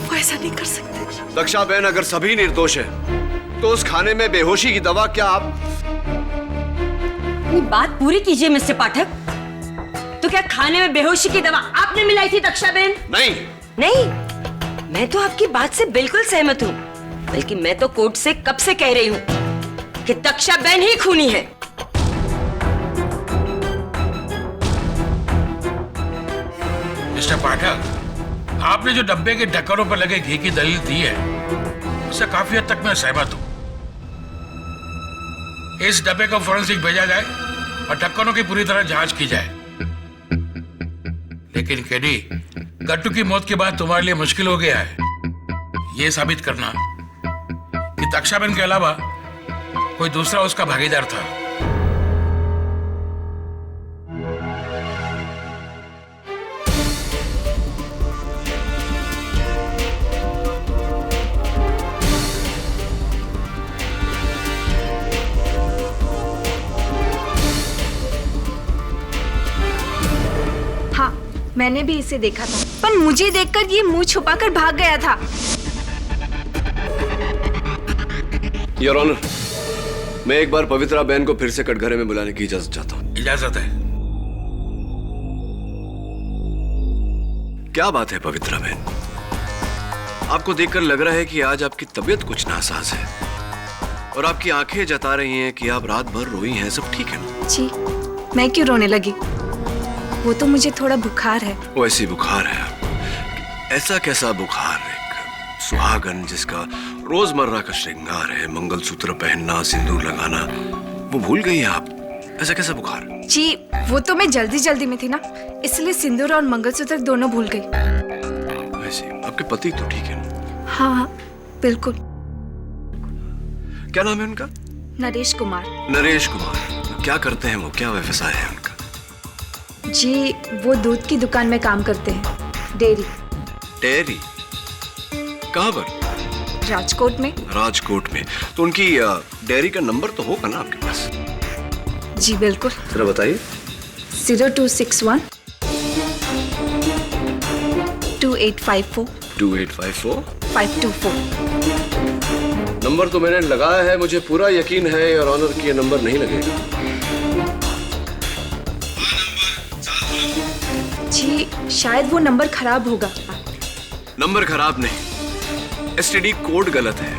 वो ऐसा नहीं कर सकते। दक्षा बहन, अगर सभी निर्दोष है तो उस खाने में बेहोशी की दवा क्या आप? अपनी बात पूरी कीजिए मिस्टर पाठक। तो क्या खाने में बेहोशी की दवा आपने मिलाई थी दक्षा बहन? नहीं नहीं, मैं तो आपकी बात से बिल्कुल सहमत हूँ। बल्कि मैं तो कोर्ट से कब से कह रही हूँ कि दक्षा बहन ही खूनी है। मिस्टर पाठक, आपने जो डब्बे के ढक्कनों पर लगे घी की दलील दी है, उससे काफी हद तक मैं सहमत हूं। इस डब्बे को फोरेंसिक भेजा जाए और ढक्कनों की पूरी तरह जांच की जाए। लेकिन केडी, गट्टू की मौत के बाद तुम्हारे लिए मुश्किल हो गया है यह साबित करना कि दक्षा बहन के अलावा कोई दूसरा उसका भागीदार था। मैंने भी इसे देखा था, पर मुझे देखकर ये मुंह छुपाकर भाग गया था। योर ऑनर, मैं एक बार पवित्रा बहन को फिर से कटघरे में बुलाने की इजाजत चाहता हूँ। इजाजत है। क्या बात है पवित्रा बहन, आपको देखकर लग रहा है कि आज आपकी तबीयत कुछ नासाज है और आपकी आंखें जता रही हैं कि आप रात भर रोई हैं। सब ठीक है ना? जी, मैं क्यों रोने लगी? वो तो मुझे थोड़ा बुखार है। वो ऐसी बुखार है? ऐसा कैसा बुखार? एक सुहागन जिसका रोजमर्रा का श्रृंगार है मंगलसूत्र पहनना, सिंदूर लगाना, वो भूल गई हैं आप? ऐसा कैसा बुखार? जी, वो तो मैं जल्दी जल्दी में थी ना, इसलिए सिंदूर और मंगलसूत्र दोनों भूल गई। ऐसे आपके पति तो ठीक है ना? हाँ हाँ बिल्कुल। क्या नाम है उनका? नरेश कुमार। नरेश कुमार। क्या करते हैं वो? क्या व्यवसाय है उनका? जी, वो दूध की दुकान में काम करते हैं, डेयरी। डेयरी? कहाँ पर? राजकोट में। राजकोट में? तो उनकी डेयरी का नंबर तो होगा ना आपके पास? जी बिल्कुल। जरा बताइए। 0261 2854 2854 524। नंबर तो मैंने लगाया है, मुझे पूरा यकीन है और ऑनर की ये नंबर नहीं लगेगा। जी, शायद वो नंबर खराब होगा। नंबर खराब नहीं, एसटीडी कोड गलत है।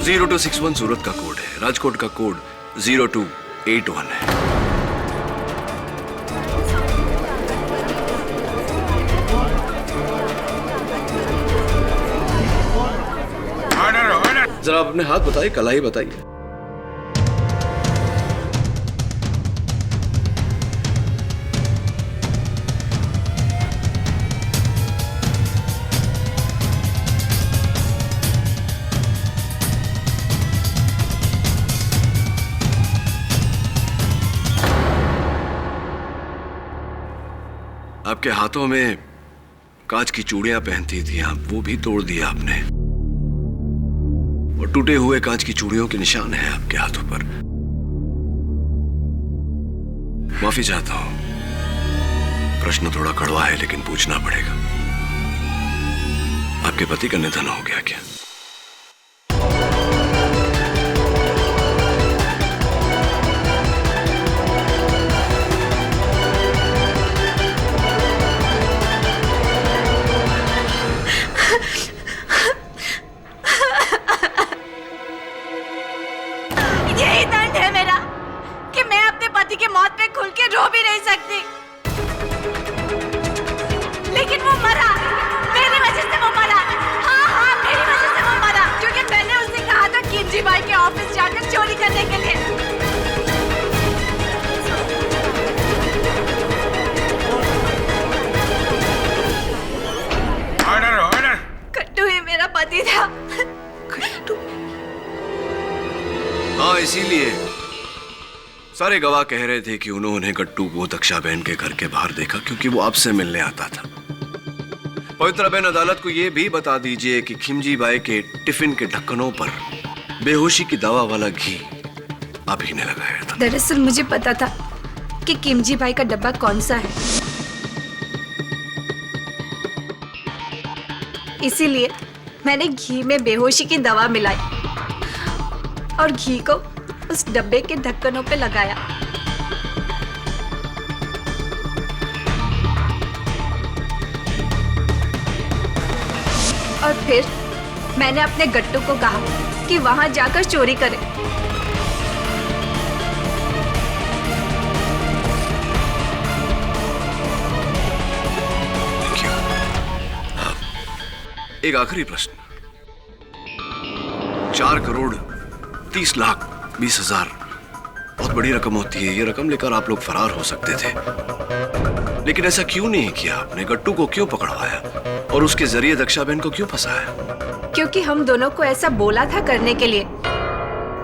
0261 सूरत का कोड है, राजकोट का कोड 0281 है। जरा अपने हाथ बताइए, कलाई बताइए। आपके हाथों में कांच की चूड़ियां पहनती थी आप, वो भी तोड़ दिया आपने, और टूटे हुए कांच की चूड़ियों के निशान हैं आपके हाथों पर। माफी चाहता हूं, प्रश्न थोड़ा कड़वा है लेकिन पूछना पड़ेगा। आपके पति का निधन हो गया क्या? यही दंड है मेरा कि मैं अपने पति की मौत पे खुल के रो भी नहीं सकती। लेकिन वो मरा, मेरी वजह से वो मरा। हाँ, मेरी वजह से वो मरा, क्योंकि मैंने उससे कहा था किमजी भाई के ऑफिस जाकर चोरी करने के लिए। Order order. कट्टू ही मेरा पति था। हाँ, इसीलिए सारे गवाह कह रहे थे कि उन्होंने गट्टू को दक्षा बहन के घर के बाहर देखा, क्योंकि वो आपसे मिलने आता था। पवित्रा बहन, अदालत को यह भी बता दीजिए कि खिमजी बाई के टिफिन के ढक्कनों पर बेहोशी की दवा वाला घी आप ही ने लगाया था। दरअसल मुझे पता था कि किमजी भाई का डब्बा कौन सा है, इसीलिए मैंने घी में बेहोशी की दवा मिलाई और घी को उस डब्बे के ढक्कनों पे लगाया। और फिर मैंने अपने गट्टू को कहा कि वहां जाकर चोरी करे। एक आखिरी प्रश्न। 4,30,20,000 बहुत बड़ी रकम होती है। ये रकम लेकर आप लोग फरार हो सकते थे, लेकिन ऐसा क्यों नहीं किया आपने? गट्टू को क्यों पकड़वाया और उसके जरिए दक्षा बहन को क्यों फंसाया? क्योंकि हम दोनों को ऐसा बोला था करने के लिए।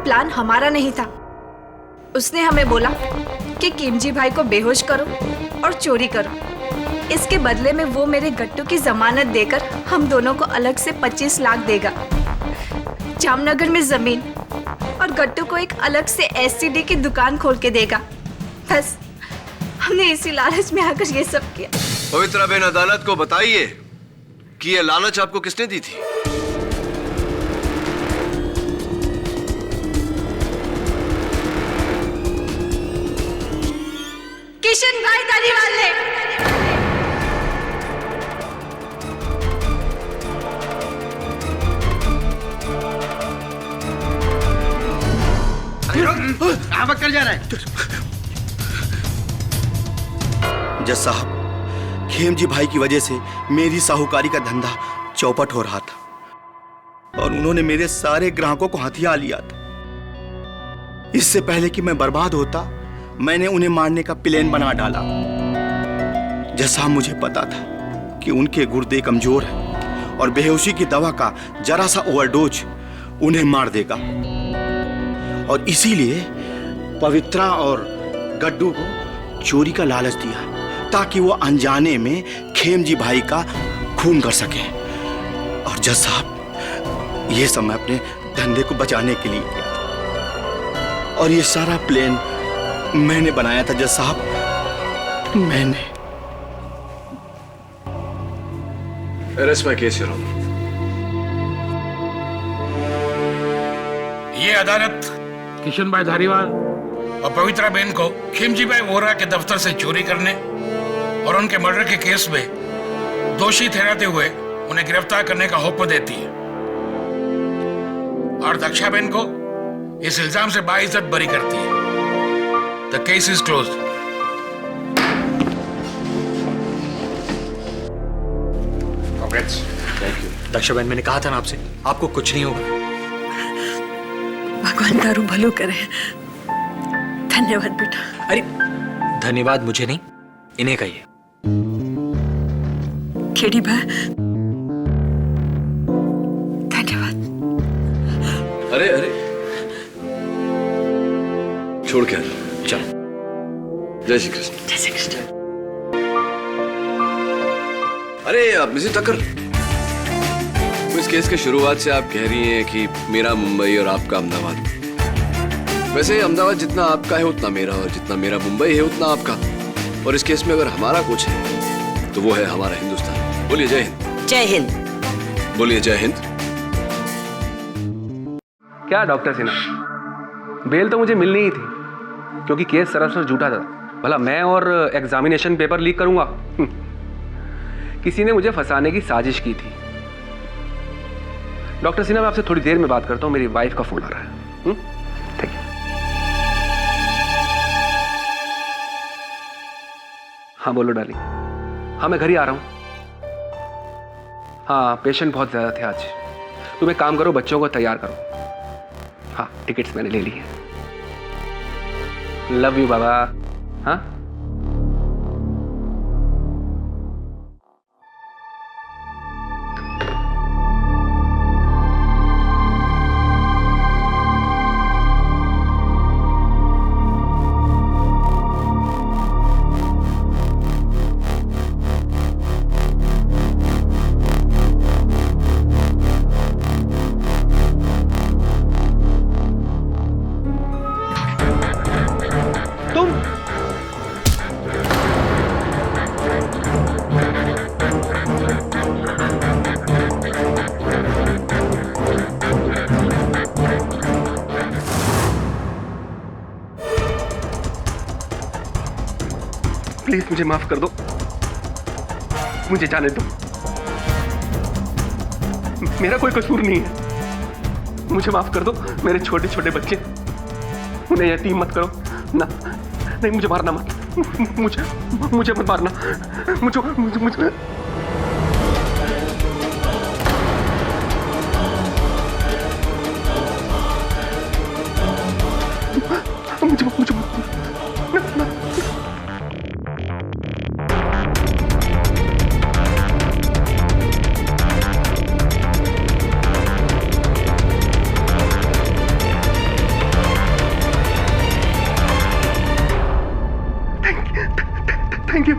प्लान हमारा नहीं था। उसने हमें बोला कि किमजी भाई को बेहोश करो और चोरी करो। इसके बदले में वो मेरे गट्टू की जमानत देकर हम दोनों को अलग से 25 लाख देगा, जामनगर में जमीन, और गट्टू को एक अलग से एसटीडी की दुकान खोल के देगा। बस हमने इसी लालच में आकर ये सब किया। पवित्रा बहन, अदालत को बताइए कि ये लालच आपको किसने दी थी? किशन भाई धारीवाल ने। कहाँ भाग कर जा रहा है? जज साहब, खेमजी भाई की वजह से मेरी साहूकारी का धंधा चौपट हो रहा था और उन्होंने मेरे सारे ग्राहकों को हथिया लिया था। इससे पहले कि मैं बर्बाद होता, मैंने उन्हें मारने का प्लान बना डाला। जज साहब, मुझे पता था कि उनके गुर्दे कमजोर हैं और बेहोशी की दवा का जरा सा ओवरडोज उन्हें मार देगा, और इसीलिए पवित्रा और गड्डू को चोरी का लालच दिया ताकि वो अनजाने में खेमजी भाई का खून कर सके। और जज साहब, ये सब मैं अपने धंधे को बचाने के लिए किया था, और ये सारा प्लान मैंने बनाया था। जज साहब, मैंने। Arrest my case, your honour. ये अदालत किशन भाई धारीवाल और पवित्रा बहन को खिमजी भाई वोरा के दफ्तर से चोरी करने और उनके मर्डर के केस में दोषी ठहराते हुए उन्हें गिरफ्तार करने का हुक्म देती है, और दक्षा बहन को इस इल्जाम से बाइज्जत बरी करती है। The case is closed. Daksha बहन, मैंने कहा था ना आपसे, आपको कुछ नहीं होगा। भगवान तारू भलो करे। धन्यवाद बेटा। अरे धन्यवाद मुझे नहीं, इन्हें कहिए। खेड़ी भाई धन्यवाद। अरे अरे छोड़ के चल। जय श्री कृष्ण। जय श्री कृष्ण। अरे मिसेस टक्कर, इस केस के शुरुआत से आप कह रही हैं कि मेरा मुंबई और आपका अहमदाबाद। वैसे अहमदाबाद जितना आपका है उतना मेरा, और जितना मेरा मुंबई है उतना आपका। और इस केस में अगर हमारा कुछ है तो वो है हमारा हिंदुस्तान। बोलिए जय हिंद। जय हिंद। बोलिए जय हिंद। क्या डॉक्टर सिन्हा, बेल तो मुझे मिलनी ही थी क्योंकि केस सरासर झूठा था। भला मैं और एग्जामिनेशन पेपर लीक करूंगा? किसी ने मुझे फंसाने की साजिश की थी। डॉक्टर सिन्हा, मैं आपसे थोड़ी देर में बात करता हूं, मेरी वाइफ का फोन आ रहा है। ठीक है। हाँ बोलो डार्लिंग। हाँ मैं घर ही आ रहा हूं। हाँ पेशेंट बहुत ज्यादा थे आज। तुम एक काम करो, बच्चों को तैयार करो। हाँ टिकट्स मैंने ले ली है। लव यू बाबा। हाँ प्लीज मुझे माफ कर दो, मुझे जाने दो। मेरा कोई कसूर नहीं है। मुझे माफ कर दो। मेरे छोटे छोटे बच्चे, उन्हें यतीम मत करो ना। नहीं मुझे मारना मत। मुझे मत मारना। मुझे थैंक यू।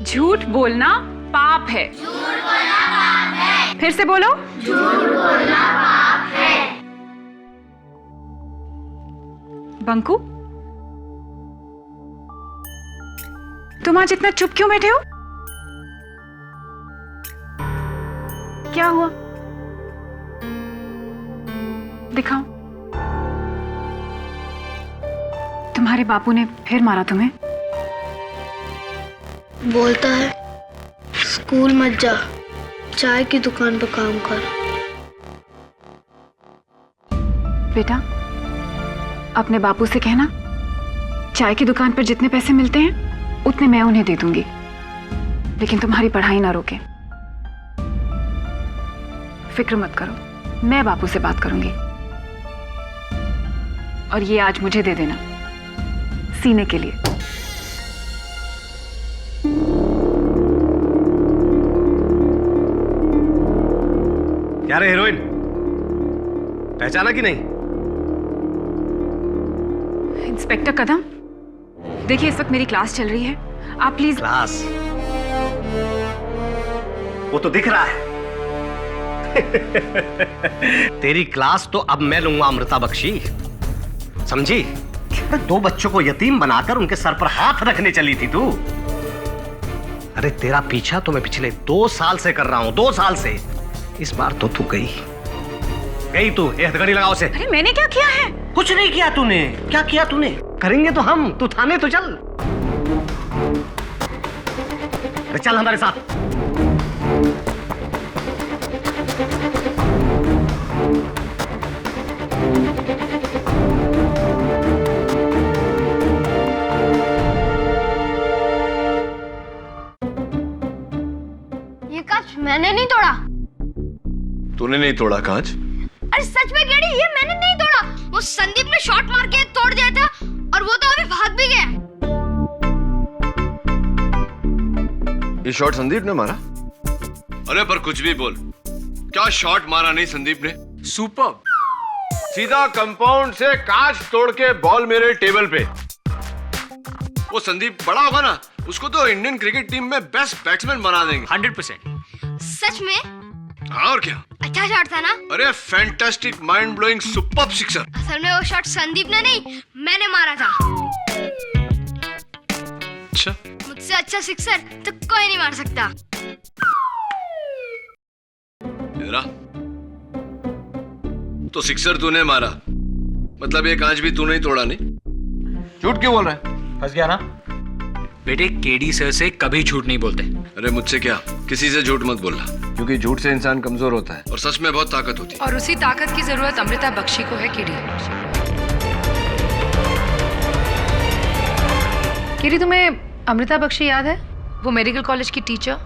झूठ बोलना पाप है। झूठ बोलना पाप है। फिर से बोलो। झूठ बोलना पाप है। बंकू, तुम आज इतना चुप क्यों बैठे हो? क्या हुआ? दिखाओ। तुम्हारे बापू ने फिर मारा तुम्हें? बोलता है स्कूल मत जा, चाय की दुकान पर काम कर। बेटा, अपने बापू से कहना चाय की दुकान पर जितने पैसे मिलते हैं उतने मैं उन्हें दे दूंगी, लेकिन तुम्हारी पढ़ाई ना रोके। फिक्र मत करो, मैं बापू से बात करूंगी। और ये आज मुझे दे देना सीने के लिए। क्या रे हीरोइन, पहचाना कि नहीं? इंस्पेक्टर कदम, देखिए इस वक्त मेरी क्लास चल रही है, आप प्लीज। क्लास? वो तो दिख रहा है। तेरी क्लास तो अब मैं लूंगा अमृता बख्शी, समझी? 2 बच्चों को यतीम बनाकर उनके सर पर हाथ रखने चली थी तू। अरे तेरा पीछा तो मैं पिछले 2 साल से कर रहा हूं, 2 साल से। इस बार तो तू गई तू। ये हथकड़ी लगाओ से। अरे मैंने क्या किया है? कुछ नहीं किया तूने। क्या किया तूने? करेंगे तो हम। तू थाने तो चल। अरे चल हमारे साथ। ये कांच मैंने नहीं तोड़ा। तूने नहीं तोड़ा कांच? अरे सच में गेडी, ये मैंने नहीं तोड़ा। वो संदीप ने शॉट मार के तोड़ दिया था और वो तो अभी भाग भी गया। ये शॉट संदीप ने मारा? अरे पर कुछ भी बोल, क्या शॉट मारा नहीं संदीप ने? सुपर। सीधा कंपाउंड से कांच तोड़ के बॉल मेरे टेबल पे। वो संदीप बड़ा होगा ना, उसको तो इंडियन क्रिकेट टीम में बेस्ट बैट्समैन बना देंगे। 100%। सच में? हाँ और क्या। अच्छा शॉट था ना? अरे fantastic, mind blowing, superb sixer. असल में वो शॉट संदीप ने नहीं, मैंने मारा था। अच्छा? मुझसे अच्छा सिक्सर तो कोई नहीं मार सकता। तेरा तो सिक्सर तूने मारा, मतलब ये कांच भी तूने ही तोड़ा नहीं? झूठ क्यों बोल रहा है? फंस गया ना? बेटे केडी सर से कभी झूठ नहीं बोलते। अरे मुझसे क्या, किसी से झूठ मत बोलना, क्योंकि झूठ से इंसान कमजोर होता है और सच में बहुत ताकत होती है। और उसी ताकत की जरूरत अमृता बख्शी को है केडी। केडी, तुम्हें अमृता बख्शी याद है? वो मेडिकल कॉलेज की टीचर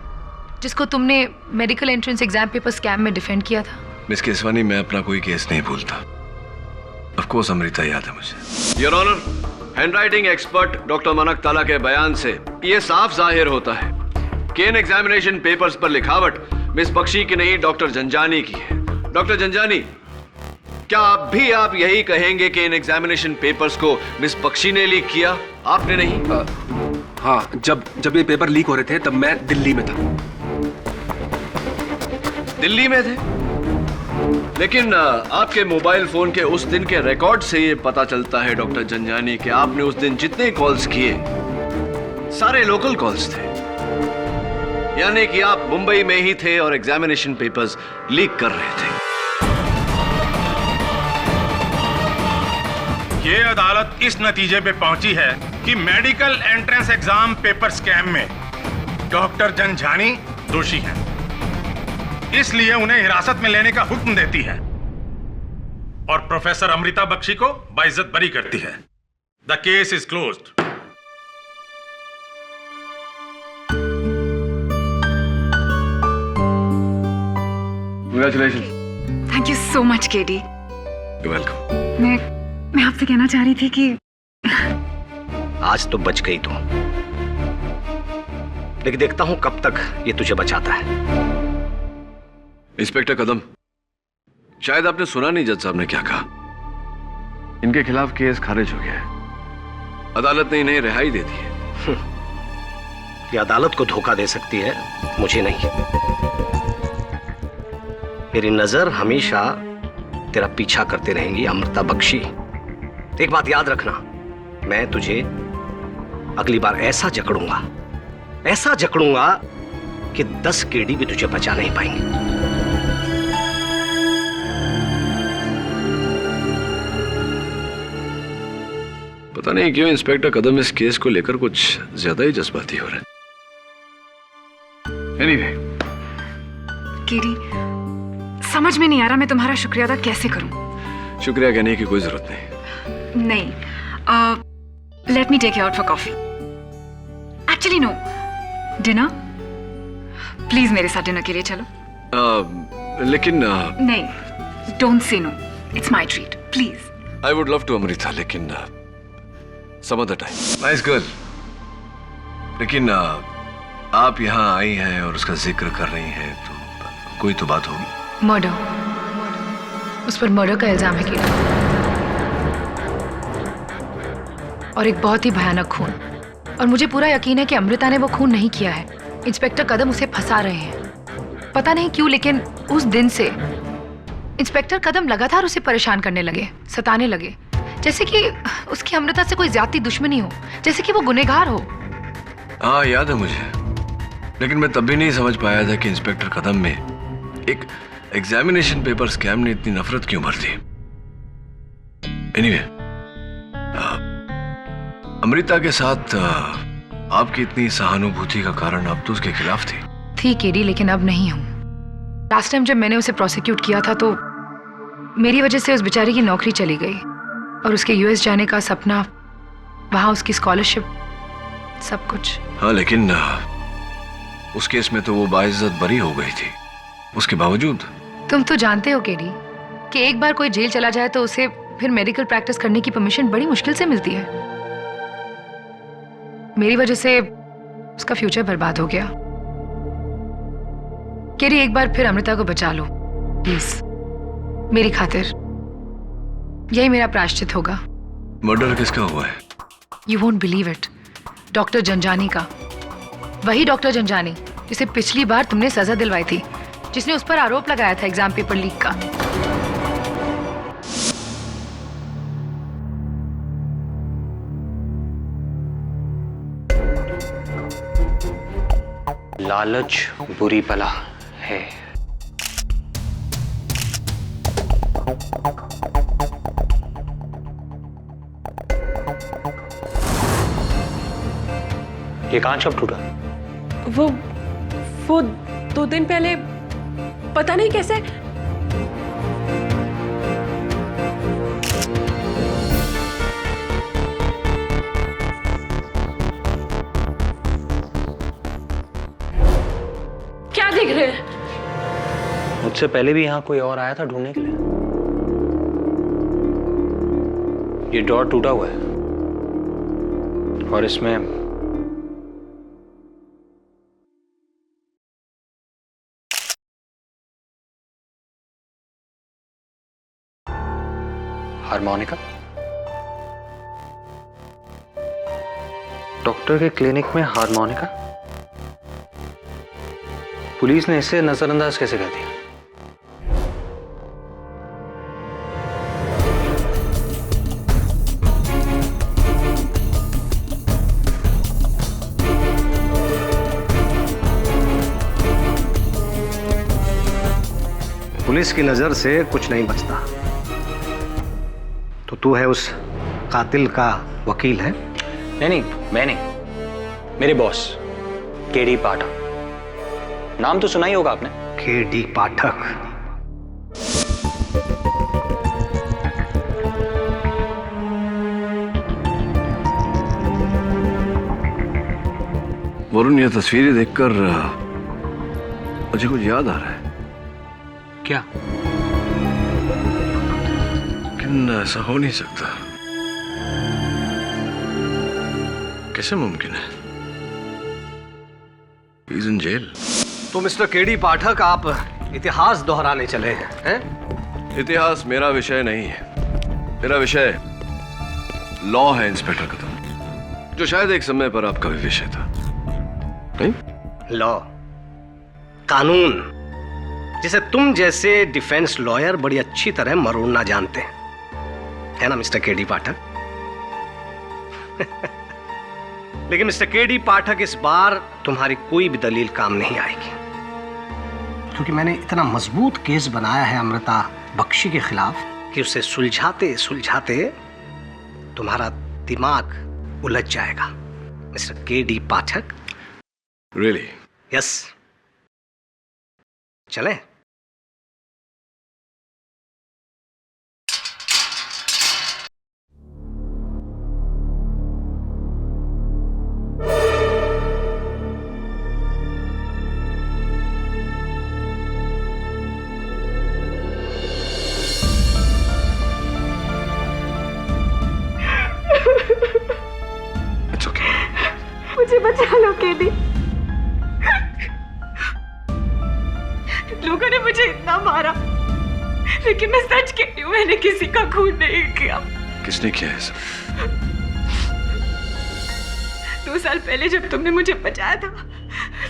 जिसको तुमने medical entrance exam paper scam में डिफेंड किया था। मिस केसवानी, मैं अपना कोई केस नहीं भूलता। ऑफ कोर्स अमृता याद है मुझे। Your honour, handwriting expert doctor मनक ताला के बयान से ये साफ जाहिर होता है कि इन एग्जामिनेशन पेपर्स पर लिखावट मिस बख्शी की नहीं, डॉक्टर जंजानी की है। डॉक्टर जंजानी, क्या आप यही कहेंगे कि इन एग्जामिनेशन पेपर्स को मिस बख्शी ने लीक किया, आपने नहीं? हाँ, जब ये पेपर लीक हो रहे थे तब मैं दिल्ली में था। दिल्ली में थे? लेकिन आपके मोबाइल फोन के उस दिन के रिकॉर्ड से ये पता चलता है डॉक्टर जंजानी कि आपने उस दिन जितने कॉल्स किए सारे लोकल कॉल्स थे, यानी कि आप मुंबई में ही थे और एग्जामिनेशन पेपर्स लीक कर रहे थे। ये अदालत इस नतीजे पे पहुंची है कि medical entrance exam paper scam में डॉक्टर जंजानी दोषी हैं, इसलिए उन्हें हिरासत में लेने का हुक्म देती है और प्रोफेसर अमृता बख्शी को बाइज्जत बरी करती है। The case is closed. Congratulations. Thank you so much KD. You're welcome. मैं आपसे कहना चाह रही थी कि आज तो बच गई तू, लेकिन देखता हूं कब तक ये तुझे बचाता है। इंस्पेक्टर कदम, शायद आपने सुना नहीं जज साहब ने क्या कहा। इनके खिलाफ केस खारिज हो गया है, अदालत ने इन्हें रिहाई दे दी है। ये अदालत को धोखा दे सकती है, मुझे नहीं। मेरी नजर हमेशा तेरा पीछा करते रहेंगी अमृता बख्शी। एक बात याद रखना, मैं तुझे अगली बार ऐसा जकड़ूंगा कि 10 केडी भी तुझे बचा नहीं पाएंगे। पता नहीं क्यों इंस्पेक्टर कदम इस केस को लेकर कुछ ज्यादा ही जज्बाती हो रहे हैं। Anyway, केडी, समझ में नहीं आ रहा मैं तुम्हारा शुक्रिया अदा कैसे करूं। शुक्रिया कहने की कोई जरूरत नहीं। Let me take you out for coffee. Actually no, dinner. Please मेरे साथ डिनर के लिए चलो। लेकिन नहीं, don't say no, it's my treat, please. I would love to Amrita, लेकिन some other time. Nice girl, लेकिन आप यहाँ आई हैं और उसका जिक्र कर रही हैं तो कोई तो बात होगी। मर्डर, उस पर मर्डर का इल्जाम है केडी, और एक बहुत ही भयानक खून। और मुझे पूरा यकीन है कि अमृता ने वो खून नहीं किया है। इंस्पेक्टर कदम उसे फंसा रहे हैं, पता नहीं क्यों, लेकिन उस दिन से इंस्पेक्टर कदम लगातार उसे परेशान करने लगे, सताने लगे। जैसे कि उसकी अमृता से कोई ज्यादा दुश्मनी हो, जैसे कि वो गुनहगार हो। हाँ याद है मुझे, लेकिन मैं तब भी नहीं समझ पाया था कि इंस्पेक्टर कदम में एक एग्जामिनेशन पेपर स्कैम ने इतनी नफरत क्यों भर दी। एनीवे, अमृता के साथ आपकी इतनी सहानुभूति का कारण अब तो उसके खिलाफ थी केडी, लेकिन अब नहीं हूं। लास्ट टाइम जब मैंने उसे प्रोसिक्यूट किया था तो मेरी वजह से उस बेचारी की नौकरी चली गई और उसके यूएस जाने का सपना, वहां उसकी स्कॉलरशिप, सब कुछ। हाँ, लेकिन उस केस में तो वो बाइज्जत बरी हो गई थी। उसके बावजूद तुम तो जानते हो केडी कि एक बार कोई जेल चला जाए तो उसे फिर मेडिकल प्रैक्टिस करने की परमिशन बड़ी मुश्किल से मिलती है। मेरी वजह से उसका फ्यूचर बर्बाद हो गया। केडी, एक बार फिर अमृता को बचा लो प्लीज, मेरी खातिर। यही मेरा प्रायश्चित होगा। मर्डर किसका हुआ है? You won't believe it, doctor Janjani का। वही डॉक्टर जंजानी जिसे पिछली बार तुमने सजा दिलवाई थी, जिसने उस पर आरोप लगाया था एग्जाम पेपर लीक का। लालच बुरी बला है। ये कांच कब टूटा? वो 2 दिन पहले, पता नहीं कैसे। क्या देख रहे हैं? मुझसे पहले भी यहां कोई और आया था ढूंढने के लिए। ये ड्रॉर टूटा हुआ है और इसमें हारमोनिका। डॉक्टर के क्लिनिक में हारमोनिका? पुलिस ने इसे नजरअंदाज कैसे कर दिया? पुलिस की नजर से कुछ नहीं बचता। तो तू है उस कातिल का वकील है? नहीं, मैं नहीं, मेरे बॉस केडी पाठक। नाम तो सुना ही होगा आपने। केडी पाठक? वरुण, ये तस्वीरें देखकर मुझे कुछ याद आ रहा है। क्या? लेकिन ऐसा हो नहीं सकता। कैसे मुमकिन है? He is in jail. तो मिस्टर केडी पाठक, आप इतिहास दोहराने चले हैं? इतिहास मेरा विषय नहीं है। मेरा विषय लॉ है इंस्पेक्टर कदम, जो शायद एक समय पर आपका भी विषय था। नहीं? लॉ, कानून, जिसे तुम जैसे डिफेंस लॉयर बड़ी अच्छी तरह मरोड़ना जानते हैं, है ना मिस्टर केडी पाठक? लेकिन मिस्टर केडी पाठक, इस बार तुम्हारी कोई भी दलील काम नहीं आएगी, क्योंकि मैंने इतना मजबूत केस बनाया है अमृता बख्शी के खिलाफ कि उसे सुलझाते सुलझाते तुम्हारा दिमाग उलझ जाएगा मिस्टर केडी पाठक। रियली? यस। चलें? मुझे बचा लो केडी। लोगों ने मुझे इतना मारा, लेकिन मैं सच कहती हूँ, मैंने किसी का खून नहीं किया। किसने किया है सब? 2 साल पहले जब तुमने मुझे बचाया था,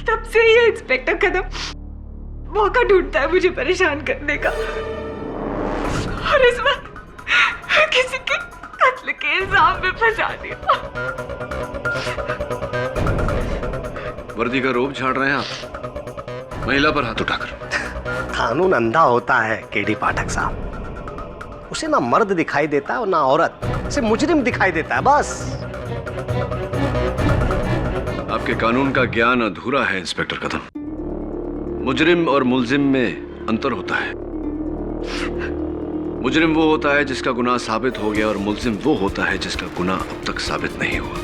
तब से ये इंस्पेक्टर कदम मौका ढूंढता है मुझे परेशान करने का। और इस वक्त किसी की कत्ल के इल्जाम में फंसा दिया। वर्दी का रोब झाड़ रहे हैं आप, महिला पर हाथ उठाकर। कानून अंधा होता है केडी पाठक साहब, उसे ना मर्द दिखाई देता है और ना औरत, उसे मुजरिम दिखाई देता है बस। आपके कानून का ज्ञान अधूरा है इंस्पेक्टर कदम। मुजरिम और मुलजिम में अंतर होता है। मुजरिम वो होता है जिसका गुनाह साबित हो गया और मुलजिम वो होता है जिसका गुनाह अब तक साबित नहीं हुआ।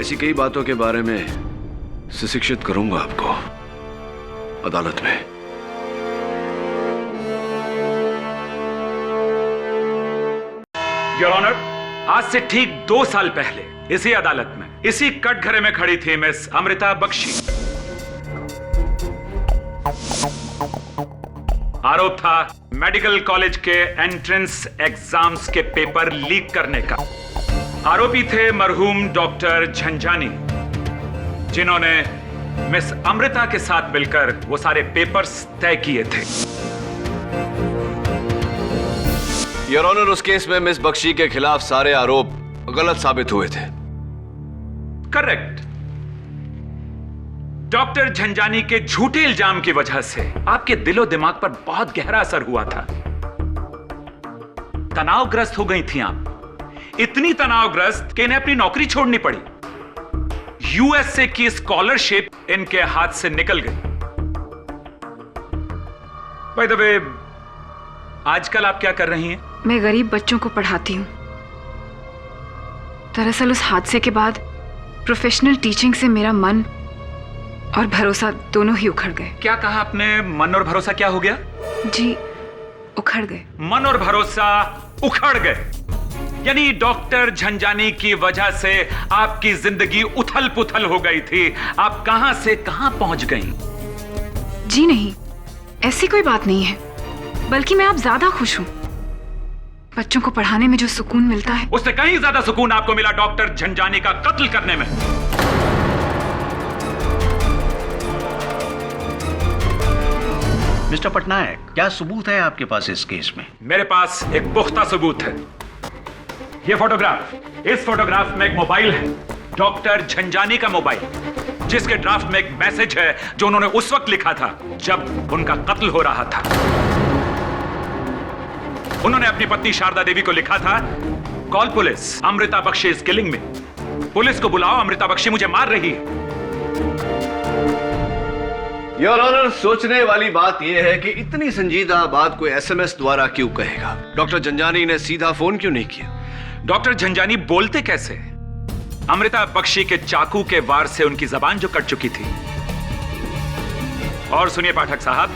ऐसी कई बातों के बारे में सुशिक्षित करूंगा आपको अदालत में। योर ऑनर, आज से ठीक 2 साल पहले इसी अदालत में इसी कटघरे में खड़ी थी मिस अमृता बख्शी। आरोप था मेडिकल कॉलेज के एंट्रेंस एग्जाम्स के पेपर लीक करने का। आरोपी थे मरहूम डॉक्टर झंझानी, जिन्होंने मिस अमृता के साथ मिलकर वो सारे पेपर्स तय किए थे। योर ऑनर, उस केस में मिस बख्शी के खिलाफ सारे आरोप गलत साबित हुए थे। करेक्ट। डॉक्टर झंझानी के झूठे इल्जाम की वजह से आपके दिलो दिमाग पर बहुत गहरा असर हुआ था। तनावग्रस्त हो गई थी आप, इतनी तनावग्रस्त कि इन्हें अपनी नौकरी छोड़नी पड़ी। यूएसए की स्कॉलरशिप इनके हाथ से निकल गई। बाय द वे, आजकल आप क्या कर रही हैं? मैं गरीब बच्चों को पढ़ाती हूँ। दरअसल उस हादसे के बाद प्रोफेशनल टीचिंग से मेरा मन और भरोसा दोनों ही उखड़ गए। क्या कहा आपने? मन और भरोसा क्या हो गया? जी, उखड़ गए। मन और भरोसा उखड़ गए, यानी डॉक्टर झंझानी की वजह से आपकी जिंदगी उथल पुथल हो गई थी। आप कहां से कहां पहुंच गई? जी नहीं, ऐसी कोई बात नहीं है, बल्कि मैं अब ज्यादा खुश हूं। बच्चों को पढ़ाने में जो सुकून मिलता है, उससे कहीं ज्यादा सुकून आपको मिला डॉक्टर झंझानी का कत्ल करने में। मिस्टर पटनायक, क्या सबूत है आपके पास इस केस में? मेरे पास एक पुख्ता सबूत है। ये फोटोग्राफ, इस फोटोग्राफ में एक मोबाइल है, डॉक्टर झंझानी का मोबाइल, जिसके ड्राफ्ट में एक मैसेज है जो उन्होंने उस वक्त लिखा था जब उनका कत्ल हो रहा था। उन्होंने अपनी पत्नी शारदा देवी को लिखा था, call police, Amrita Bakshi is killing me. Police को बुलाओ, अमृता बख्शी मुझे मार रही है। योर ऑनर, सोचने वाली बात यह है कि इतनी संजीदा बात कोई एसएमएस द्वारा क्यों कहेगा? डॉक्टर झंझानी ने सीधा फोन क्यों नहीं किया? डॉक्टर झंझानी बोलते कैसे? अमृता बख्शी के चाकू के वार से उनकी जबान जो कट चुकी थी। और सुनिए पाठक साहब,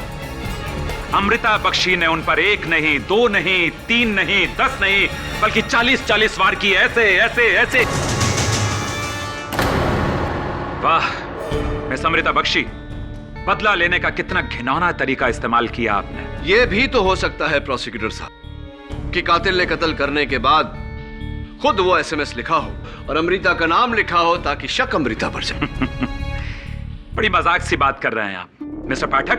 अमृता बख्शी ने उन पर 1 नहीं, 2 नहीं, 3 नहीं, 10 नहीं, बल्कि 40-40 वार किए, ऐसे ऐसे ऐसे। वाह मिस अमृता बख्शी, बदला लेने का कितना घिनौना तरीका इस्तेमाल किया आपने। यह भी तो हो सकता है प्रोसिक्यूटर साहब कि कातिल ने कत्ल करने के बाद खुद वो एसएमएस लिखा हो और अमृता का नाम लिखा हो ताकि शक अमृता पर जाए। बड़ी मजाक सी बात कर रहे हैं आप मिस्टर पाठक।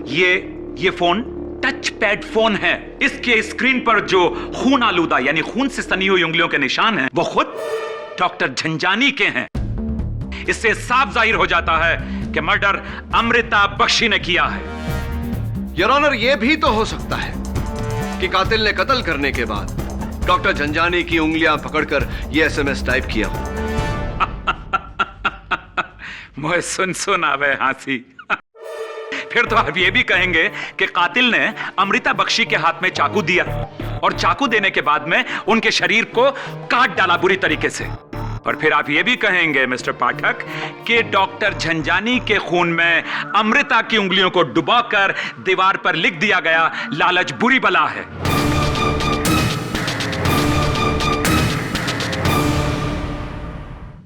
ये फोन टच पैड फोन है। इसके स्क्रीन पर जो खून आलूदा यानी खून से सनी हुई उंगलियों के निशान हैं, वो खुद डॉक्टर झंझानी के हैं। इससे साफ जाहिर हो जाता है कि मर्डर अमृता बख्शी ने किया है। योर ऑनर, यह भी तो हो सकता है कि कातिल ने कत्ल करने के बाद डॉक्टर झंझानी की उंगलियां पकड़कर यह एसएमएस टाइप किया हो। मुझे सुन आवे हंसी। फिर तो आप ये भी कहेंगे कि कातिल ने अमृता बख्शी के हाथ में चाकू दिया और चाकू देने के बाद में उनके शरीर को काट डाला बुरी तरीके से। और फिर आप ये भी कहेंगे मिस्टर पाठक कि डॉक्टर झंझानी के खून में अमृता की उंगलियों को डुबाकर दीवार पर लिख दिया गया, लालच बुरी बला है।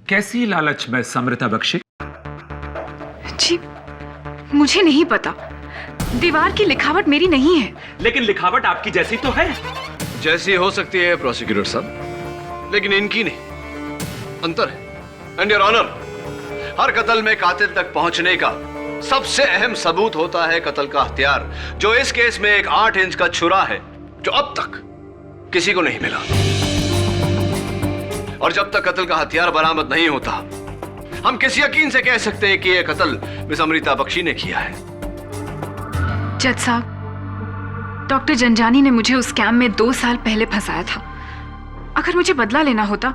कैसी लालच में अमृता बख्शी? जी, मुझे नहीं पता। दीवार की लिखावट मेरी नहीं है। लेकिन लिखावट आपकी जैसी तो है। जैसी हो सकती है प्रोसिक्यूटर साहब, लेकिन इनकी नहीं। अंतर है। एंड योर ऑनर, हर कत्ल में कातिल तक पहुंचने का सबसे अहम सबूत होता है कत्ल का हथियार, जो इस केस में एक 8 इंच का छुरा है, जो अब तक किसी को नहीं मिला। और जब तक कत्ल का हथियार बरामद नहीं होता, हम किस यकीन से कह सकते हैं कि यह कत्ल मिस अमृता बख्शी ने किया है? जज साहब, डॉक्टर जंजानी ने मुझे उस कैंप में 2 साल पहले फंसाया था। अगर मुझे बदला लेना होता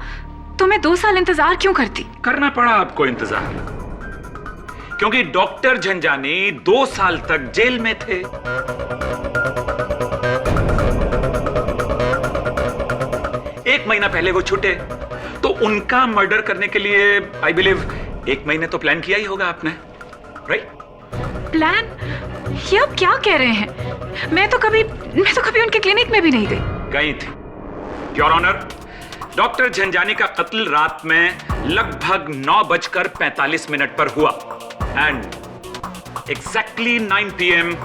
तो मैं 2 साल इंतजार क्यों करती? करना पड़ा आपको इंतजार, क्योंकि डॉक्टर झंझानी 2 साल तक जेल में थे। एक महीना पहले वो छूटे, तो उनका मर्डर करने के लिए आई बिलीव 1 महीने तो प्लान किया ही होगा आपने, राइट? प्लान? ये आप क्या कह रहे हैं? मैं तो कभी उनके क्लिनिक में भी नहीं गई थी। योर ऑनर, डॉक्टर झंझानी का कत्ल रात में लगभग 9:45 पर हुआ एंड एग्जैक्टली 9 PM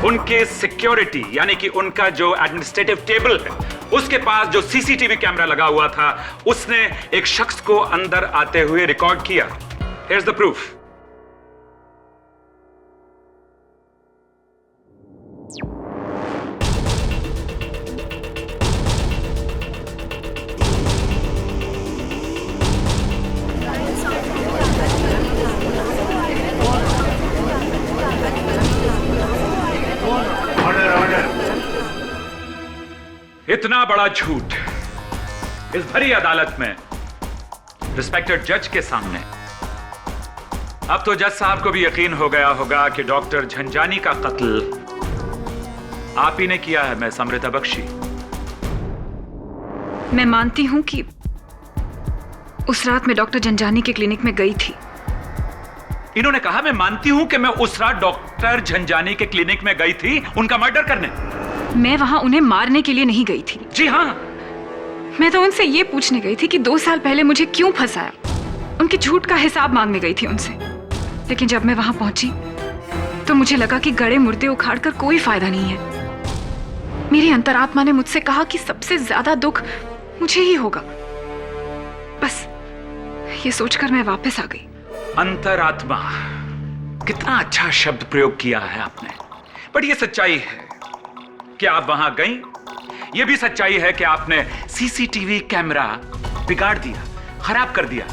उनके सिक्योरिटी यानी कि उनका जो एडमिनिस्ट्रेटिव टेबल है उसके पास जो सीसीटीवी कैमरा लगा हुआ था, उसने एक शख्स को अंदर आते हुए रिकॉर्ड किया। Here's the proof. इतना बड़ा झूठ इस भरी अदालत में रिस्पेक्टेड जज के सामने। अब तो जज साहब को भी यकीन हो गया होगा कि डॉक्टर झंझानी का कत्ल आप ही ने किया है मिस अमृता बख्शी। मैं मानती हूं कि उस रात मैं डॉक्टर जंजानी के क्लिनिक में गई थी। इन्होंने कहा मैं मानती हूं कि मैं उस रात डॉक्टर झंझानी के क्लिनिक में गई थी उनका मर्डर करने। मैं वहां उन्हें मारने के लिए नहीं गई थी। जी हाँ, मैं तो उनसे ये पूछने गई थी कि 2 साल पहले मुझे क्यों फंसाया। उनके झूठ का हिसाब मांगने गई थी उनसे। लेकिन जब मैं वहां पहुंची तो मुझे लगा कि गड़े मुर्दे उखाड़कर कोई फायदा नहीं है। मेरी अंतरात्मा ने मुझसे कहा कि सबसे ज्यादा दुख मुझे ही होगा। बस ये सोचकर मैं वापस आ गई। अंतरात्मा, कितना अच्छा शब्द प्रयोग किया है आपने। बट ये सच्चाई है कि आप वहां गई। यह भी सच्चाई है कि आपने सीसीटीवी कैमरा बिगाड़ दिया, खराब कर दिया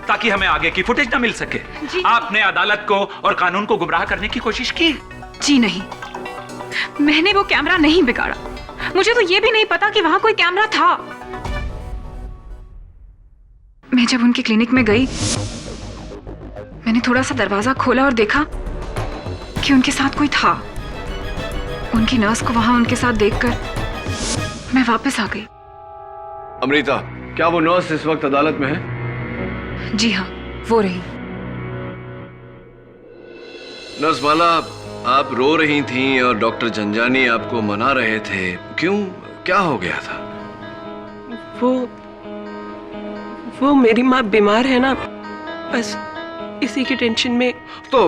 ताकि हमें आगे की फुटेज ना मिल सके। आपने अदालत को और कानून को गुमराह करने की कोशिश की। जी नहीं, मैंने वो कैमरा नहीं बिगाड़ा। मुझे तो यह भी नहीं पता कि वहां कोई कैमरा था। मैं जब उनके क्लिनिक में गई, मैंने थोड़ा सा दरवाजा खोला और देखा कि उनके साथ कोई था। उनकी नर्स को वहां उनके साथ देखकर मैं वापस आ गई। अमृता, क्या वो नर्स इस वक्त अदालत में है? जी हाँ, वो रही। नर्स माला, आप रो रही थीं और डॉक्टर झंझानी आपको मना रहे थे। क्यों, क्या हो गया था? वो मेरी माँ बीमार है ना, बस इसी की टेंशन में। तो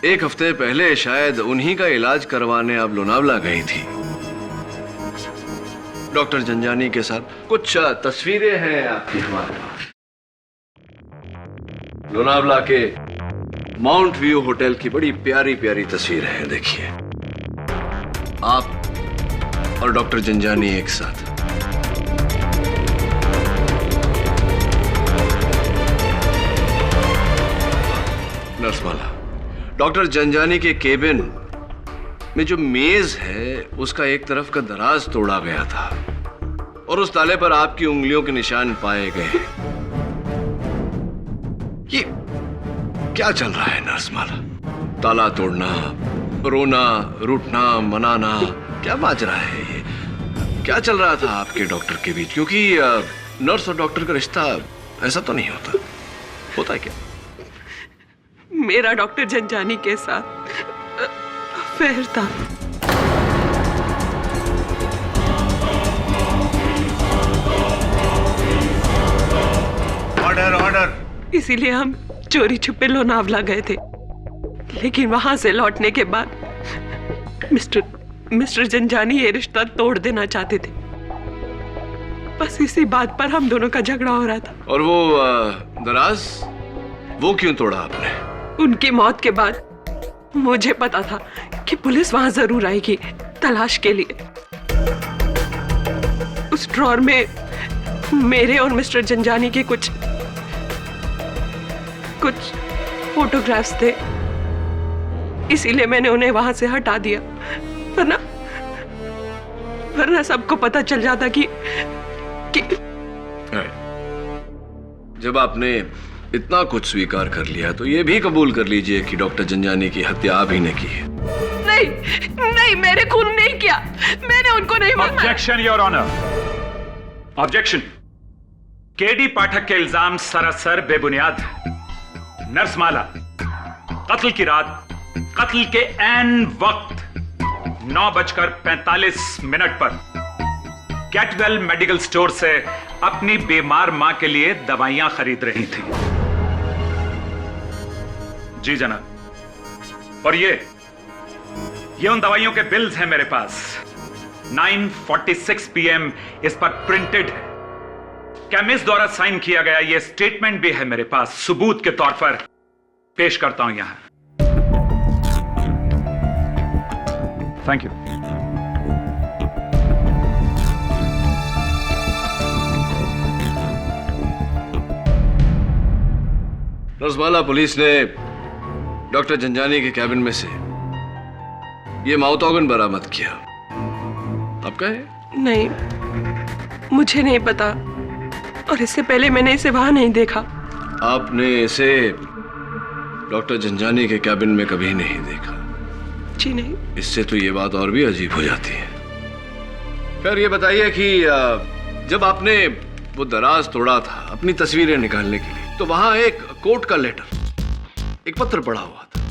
1 हफ्ते पहले शायद उन्हीं का इलाज करवाने आप लोनावला गई थी डॉक्टर झंझानी के साथ। कुछ तस्वीरें हैं आपकी हमारे पास। लोनावला के माउंट व्यू होटल की बड़ी प्यारी प्यारी तस्वीरें हैं। देखिए, आप और डॉक्टर झंझानी एक साथ। नर्समाला, डॉक्टर झंझानी के केबिन में जो मेज है उसका एक तरफ का दराज तोड़ा गया था और उस ताले पर आपकी उंगलियों के निशान पाए गए। ये क्या चल रहा है नर्समाला? ताला तोड़ना, रोना, रूठना, मनाना, क्या माजरा है ये? क्या चल रहा था आपके डॉक्टर के बीच? क्योंकि नर्स और डॉक्टर का रिश्ता ऐसा तो नहीं होता है क्या? मेरा डॉक्टर झंझानी के साथ अफेयर था। ऑर्डर। इसीलिए हम चोरी छुपे लोनावला गए थे, लेकिन वहां से लौटने के बाद मिस्टर झंझानी ये रिश्ता तोड़ देना चाहते थे। बस इसी बात पर हम दोनों का झगड़ा हो रहा था। और वो दराज, वो क्यों तोड़ा आपने? उनकी मौत के बाद मुझे पता था कि पुलिस वहां जरूर आएगी तलाश के लिए। ड्रॉर में मेरे और मिस्टर जंजानी के कुछ फोटोग्राफ्स थे, इसीलिए मैंने उन्हें वहां से हटा दिया, वरना सबको पता चल जाता कि जब आपने इतना कुछ स्वीकार कर लिया तो ये भी कबूल कर लीजिए कि डॉक्टर जंजानी की हत्या आप ही ने की है। नहीं, मैंने खून नहीं किया, मैंने उनको नहीं मारा। Objection your honour, objection. KD Pathak के इल्जाम सरासर बेबुनियाद है। नर्स माला कत्ल की रात, कत्ल के ऐन वक्त 9:45 पर कैटवेल मेडिकल स्टोर से अपनी बीमार मां के लिए दवाइयां खरीद रही थी। जी जनाब। और ये उन दवाइयों के बिल्स हैं मेरे पास। 9:46 PM इस पर प्रिंटेड है। केमिस्ट द्वारा साइन किया गया ये स्टेटमेंट भी है मेरे पास, सबूत के तौर पर पेश करता हूं यहां। Thank you. रसमाला, पुलिस ने डॉक्टर जंजानी के कैबिन में से ये माउथ ऑर्गन बरामद किया। आपका है? नहीं, मुझे नहीं पता, और इससे पहले मैंने इसे वहां नहीं देखा। आपने इसे डॉक्टर जंजानी के कैबिन में कभी नहीं देखा? जी नहीं। इससे तो ये बात और भी अजीब हो जाती है। फिर ये बताइए कि जब आपने वो दराज तोड़ा था अपनी तस्वीरें निकालने के लिए, तो वहां एक कोर्ट का लेटर, एक पत्र पड़ा हुआ था।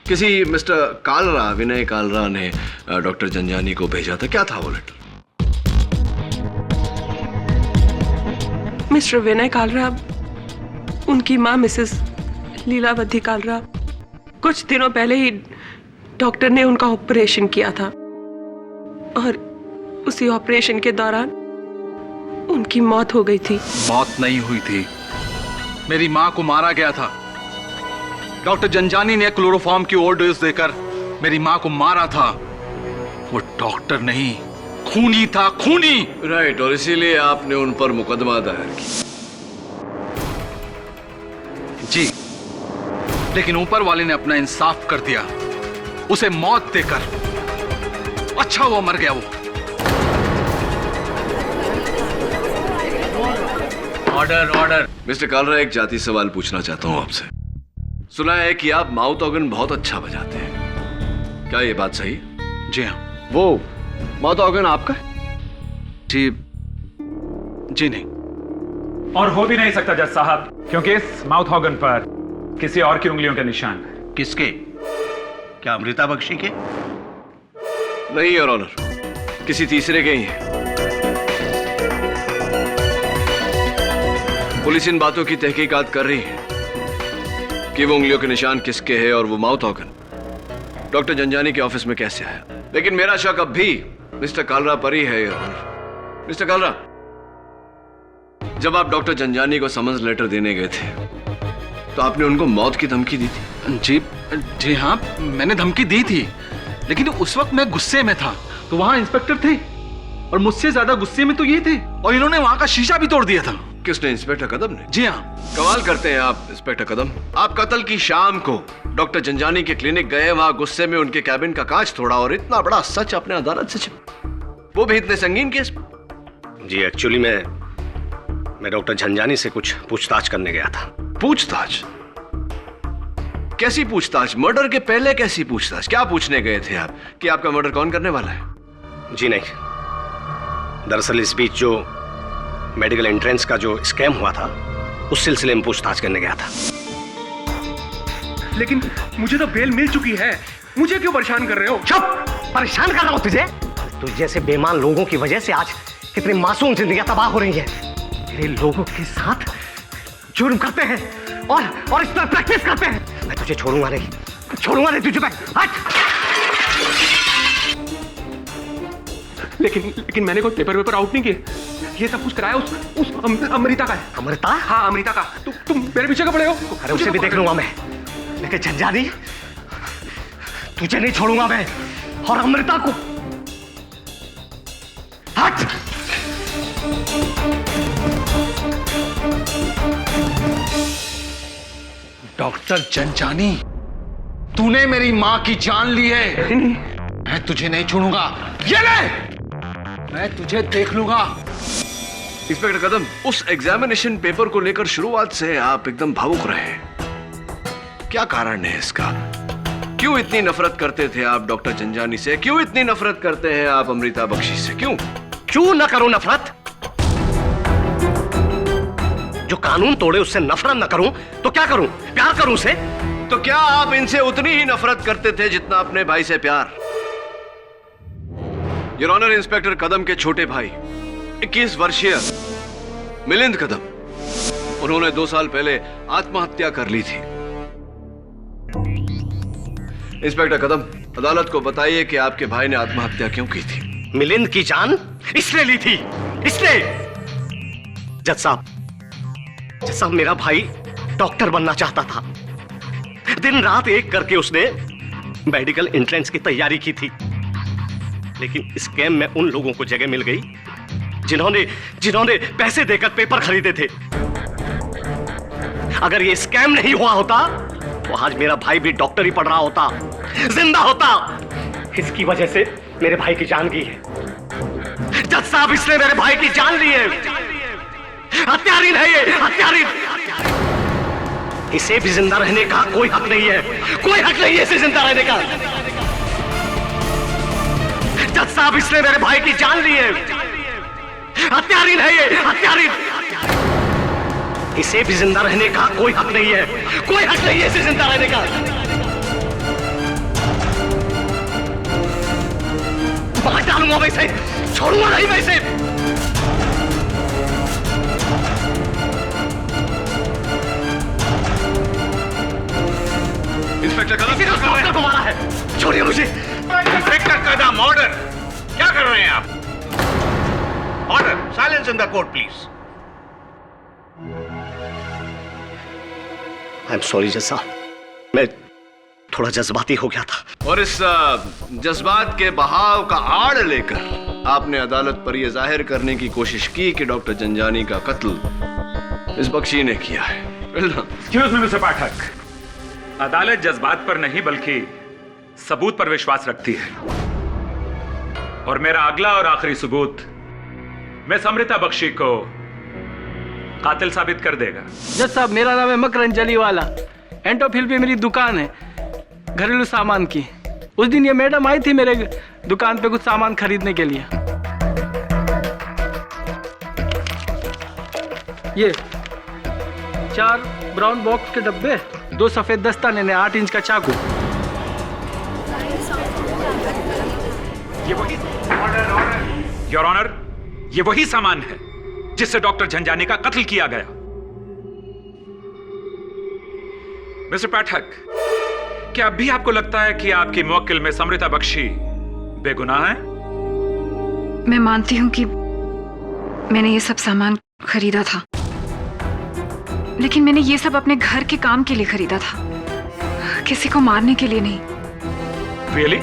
किसी मिस्टर कालरा, विनय कालरा ने डॉक्टर जंजानी को भेजा था। क्या था वो लेटर? मिस्टर विनय कालरा, उनकी मां मिसेस लीलावती कालरा, कुछ दिनों पहले ही डॉक्टर ने उनका ऑपरेशन किया था, और उसी ऑपरेशन के दौरान उनकी मौत हो गई थी। मौत नहीं हुई थी, मेरी मां को मारा गया था। डॉक्टर जंजानी ने क्लोरोफॉर्म की ओवरडोज देकर मेरी मां को मारा था। वो डॉक्टर नहीं, खूनी था, खूनी। राइट, और इसीलिए आपने उन पर मुकदमा दायर किया। जी, लेकिन ऊपर वाले ने अपना इंसाफ कर दिया, उसे मौत देकर। अच्छा वो मर गया। वो ऑर्डर। मिस्टर कालरा, एक जाति सवाल पूछना चाहता हूं आपसे। सुना है कि आप माउथ ऑर्गन बहुत अच्छा बजाते हैं, क्या ये बात सही? जी हाँ। वो माउथ ऑर्गन आपका है? जी नहीं। और हो भी नहीं सकता जज साहब, क्योंकि इस माउथ ऑर्गन पर किसी और की उंगलियों के निशान है। किसके? क्या अमृता बख्शी के? नहीं योर ऑनर, किसी तीसरे के ही है। पुलिस इन बातों की तहकीकात कर रही है कि वो उंगलियों के निशान किसके हैं और वो माउथ ऑर्गन डॉक्टर जंजानी के ऑफिस में कैसे आया। लेकिन मेरा शक अब भी मिस्टर कालरा पर ही है योर ऑनर। मिस्टर कालरा, जब आप डॉक्टर जंजानी को समन्स लेटर देने गए थे तो आपने उनको मौत की धमकी दी थी? जी हाँ, मैंने धमकी दी थी, लेकिन उस वक्त मैं गुस्से में था, तो वहां इंस्पेक्टर थे और मुझसे ज्यादा गुस्से में तो ये थे, और इन्होंने वहां का शीशा भी तोड़ दिया था। किसने? इंस्पेक्टर कदम ने? जी हाँ। कमाल करते हैं आप इंस्पेक्टर कदम। आप कत्ल की शाम को डॉक्टर जंजानी के क्लिनिक गए, वहां गुस्से में उनके कैबिन का कांच तोड़ा, और इतना बड़ा सच अपने अदालत से छिपा, वो भी इतने संगीन केस। जी, एक्चुअली मैं डॉक्टर जंजानी से कुछ पूछताछ करने गया था। पूछताछ? कैसी पूछताछ? मर्डर के पहले कैसी पूछताछ? क्या पूछने गए थे आप कि आपका मर्डर कौन करने वाला है? जी नहीं, दरअसल इस बीच जो मेडिकल एंट्रेंस का जो स्कैम हुआ था, उस सिलसिले में पूछताछ करने गया था। लेकिन मुझे तो बेल मिल चुकी है, मुझे क्यों परेशान कर रहे हो? चुप! परेशान कर रहा हूं तुझे? तुझ जैसे बेईमान लोगों की वजह से आज कितनी मासूम जिंदगियां तबाह हो रही हैं। तेरे लोगों के साथ जुर्म करते हैं और इस पर प्रैक्टिस करते हैं। मैं तुझे छोड़ूंगा नहीं तुझे। मैं हट! लेकिन मैंने कोई पेपर आउट नहीं किए। ये सब कुछ कराया उस अमृता का है। अमृता? हाँ, अमृता का। तुम मेरे पीछे कब पड़े हो? अरे उसे भी देख लूंगा मैं, लेकिन जंजानी, तुझे नहीं छोड़ूंगा मैं, और अमृता को। हट! डॉक्टर जनजानी, तूने मेरी मां की जान ली है। मैं तुझे नहीं छोड़ूंगा। ये ले, मैं तुझे देख लूंगा। इंस्पेक्टर कदम, उस एग्जामिनेशन पेपर को लेकर शुरुआत से आप एकदम भावुक रहे। क्या कारण है इसका? क्यों इतनी नफरत करते थे आप डॉक्टर जनजानी से? क्यों इतनी नफरत करते हैं आप अमृता बख्शी से? क्यों ना करूं नफरत? जो कानून तोड़े उससे नफरत ना करूं तो क्या करूं? प्यार करूं उसे? तो क्या आप इनसे उतनी ही नफरत करते थे जितना अपने भाई से प्यार? योर ऑनर, इंस्पेक्टर कदम के छोटे भाई 21 वर्षीय मिलिंद कदम, उन्होंने 2 साल पहले आत्महत्या कर ली थी। इंस्पेक्टर कदम, अदालत को बताइए कि आपके भाई ने आत्महत्या क्यों की थी? मिलिंद की जान इसने ली थी, इसने। जज साहब, मेरा भाई डॉक्टर बनना चाहता था। दिन रात एक करके उसने मेडिकल एंट्रेंस की तैयारी की थी, लेकिन स्कैम में उन लोगों को जगह मिल गई जिन्होंने पैसे देकर पेपर खरीदे थे। अगर ये स्कैम नहीं हुआ होता तो आज मेरा भाई भी डॉक्टर ही पढ़ रहा होता, जिंदा होता। इसकी वजह से मेरे भाई की जान गई है। जज साहब, इसने मेरे भाई की जान ली है। हत्यारीन है ये, हत्यारीन। इसे भी जिंदा रहने का कोई हक नहीं है, कोई हक नहीं है इसे जिंदा रहने का। जज साहब, इसने मेरे भाई की जान ली है। हत्यारीन है ये, हत्यारीन। इसे भी जिंदा रहने का कोई हक नहीं है, कोई हक नहीं है इसे जिंदा रहने का। मार डालूंगा वैसे, छोड़ूंगा नहीं वैसे। इंस्पेक्टर कदम, डॉक्टर को मारा है, छोड़िए मुझे। इंस्पेक्टर कदम, ऑर्डर। क्या कर रहे हैं आप? Order, silence in the court please. I am sorry जज साहब, मैं थोड़ा जज्बाती हो गया था। और इस जज्बात के बहाव का आड़ लेकर आपने अदालत पर यह जाहिर करने की कोशिश की कि डॉक्टर जनजानी का कत्ल इस बख्शी ने किया है। एक्सक्यूज मी मिस्टर पाठक, अदालत जज्बात पर नहीं बल्कि सबूत पर विश्वास रखती है, और मेरा अगला और आखिरी सबूत मिस अमृता बख्शी को कातिल साबित कर देगा। जज साहब, मेरा नाम है मकरन जलीवाला। एंटोफिल पे मेरी दुकान है घरेलू सामान की। उस दिन ये मैडम आई थी मेरे दुकान पे कुछ सामान खरीदने के लिए। ये 4 ब्राउन बॉक्स के डब्बे, 2 सफेद दस्ताने ने 8 इंच का चाकू। ये वही योर ऑनर, ये वही सामान है जिससे डॉक्टर झंझानी का कत्ल किया गया। मिस्टर पाठक, क्या अब भी आपको लगता है कि आपकी मुवक्किल मिस अमृता बख्शी बेगुनाह है? मैं मानती हूं कि मैंने ये सब सामान खरीदा था, लेकिन मैंने ये सब अपने घर के काम के लिए खरीदा था, किसी को मारने के लिए नहीं। Really?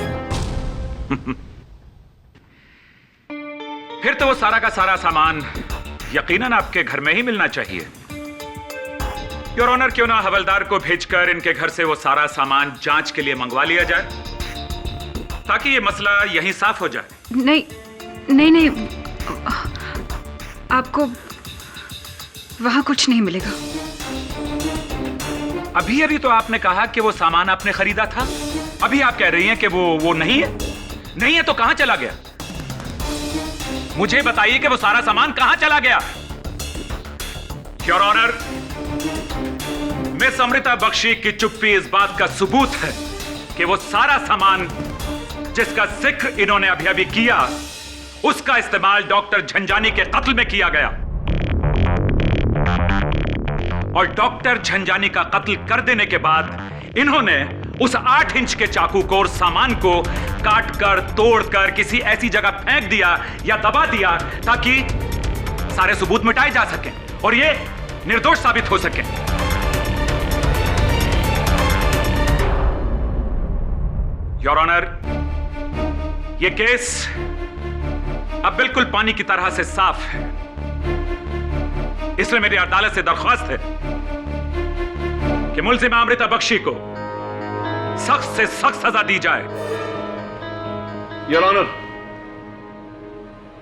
फिर तो वो सारा का सारा सामान यकीनन आपके घर में ही मिलना चाहिए। योर ऑनर, क्यों ना हवलदार को भेजकर इनके घर से वो सारा सामान जांच के लिए मंगवा लिया जाए, ताकि ये मसला यहीं साफ हो जाए। नहीं नहीं नहीं, आपको वहां कुछ नहीं मिलेगा। अभी अभी तो आपने कहा कि वो सामान आपने खरीदा था, अभी आप कह रही हैं कि वो नहीं है। नहीं है तो कहां चला गया? मुझे बताइए कि वो सारा सामान कहां चला गया। Your honour, Miss Amrita Bakshi की चुप्पी इस बात का सबूत है कि वो सारा सामान जिसका जिक्र इन्होंने अभी अभी किया, उसका इस्तेमाल डॉक्टर झंझानी के कत्ल में किया गया। और डॉक्टर झंझानी का कत्ल कर देने के बाद इन्होंने उस 8 इंच के चाकू को और सामान को काट कर तोड़ कर किसी ऐसी जगह फेंक दिया या दबा दिया ताकि सारे सबूत मिटाए जा सकें और ये निर्दोष साबित हो सके। योर ऑनर, ये केस अब बिल्कुल पानी की तरह से साफ है, इसलिए मेरी अदालत से दरख्वास्त है कि कि मुलजिमा अमृता बख्शी को सख्त से सख्त सजा दी जाए। योर ऑनर,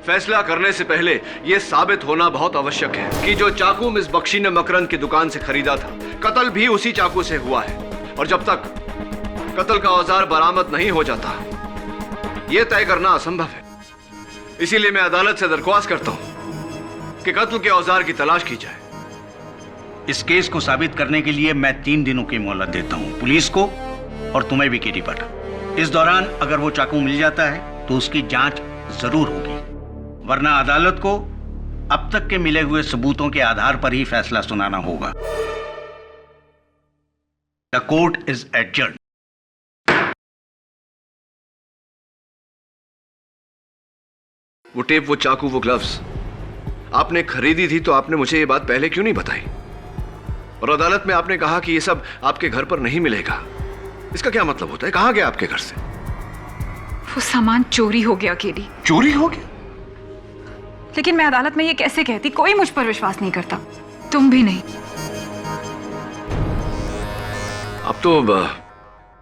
फैसला करने से पहले यह साबित होना बहुत आवश्यक है कि जो चाकू मिस बख्शी ने मकरंद की दुकान से खरीदा था, कत्ल भी उसी चाकू से हुआ है। और जब तक कत्ल का औजार बरामद नहीं हो जाता, यह तय करना असंभव है। इसीलिए मैं अदालत से दरख्वास्त करता हूं कि कत्ल के औजार की तलाश की जाए। इस केस को साबित करने के लिए मैं 3 दिनों की मोहलत देता हूं, पुलिस को और तुम्हें भी, केटी भट्ट। इस दौरान अगर वो चाकू मिल जाता है तो उसकी जांच जरूर होगी, वरना अदालत को अब तक के मिले हुए सबूतों के आधार पर ही फैसला सुनाना होगा। The court is adjourn. वो टेप, वो चाकू, वो ग्लव्स आपने खरीदी थी तो आपने मुझे ये बात पहले क्यों नहीं बताई? और अदालत में आपने कहा कि ये सब आपके घर पर नहीं मिलेगा। इसका क्या मतलब होता है? कहां गया आपके घर से? वो सामान चोरी हो गया केडी। चोरी हो गया? लेकिन मैं अदालत में ये कैसे कहती? कोई मुझ पर विश्वास नहीं करता, तुम भी नहीं। अब तो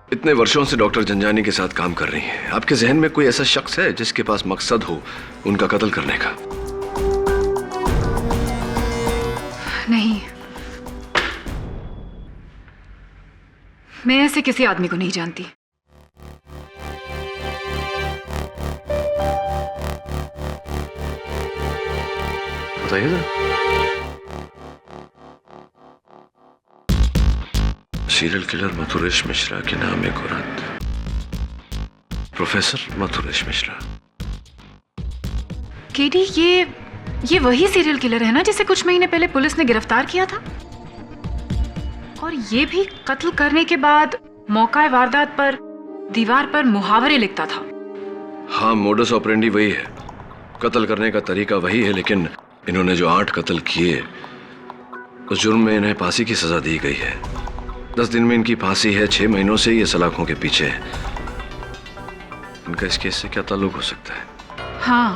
इतने वर्षों से डॉक्टर जंजानी के साथ काम कर रही हैं, आपके जहन में कोई ऐसा शख्स है जिसके पास मकसद हो उनका कत्ल करने का? नहीं, मैं ऐसे किसी आदमी को नहीं जानती। बताइए ना। सीरियल किलर मथुरेश मिश्रा के नाम एक औरत, प्रोफेसर मथुरेश मिश्रा। केडी, ये वही सीरियल किलर है ना जिसे कुछ महीने पहले पुलिस ने गिरफ्तार किया था? और ये भी कत्ल करने के बाद मौका वारदात पर दीवार पर मुहावरे लिखता था। हाँ, मोडस ऑपरेंडी वही है, कत्ल करने का तरीका वही है, लेकिन इन्होंने जो 8 कत्ल किए उस जुर्म में इन्हें फांसी की सजा दी गई है। 10 दिन में इनकी फांसी है, 6 महीनों से ये सलाखों के पीछे है। इनका इस केस से क्या ताल्लुक हो सकता है? हाँ।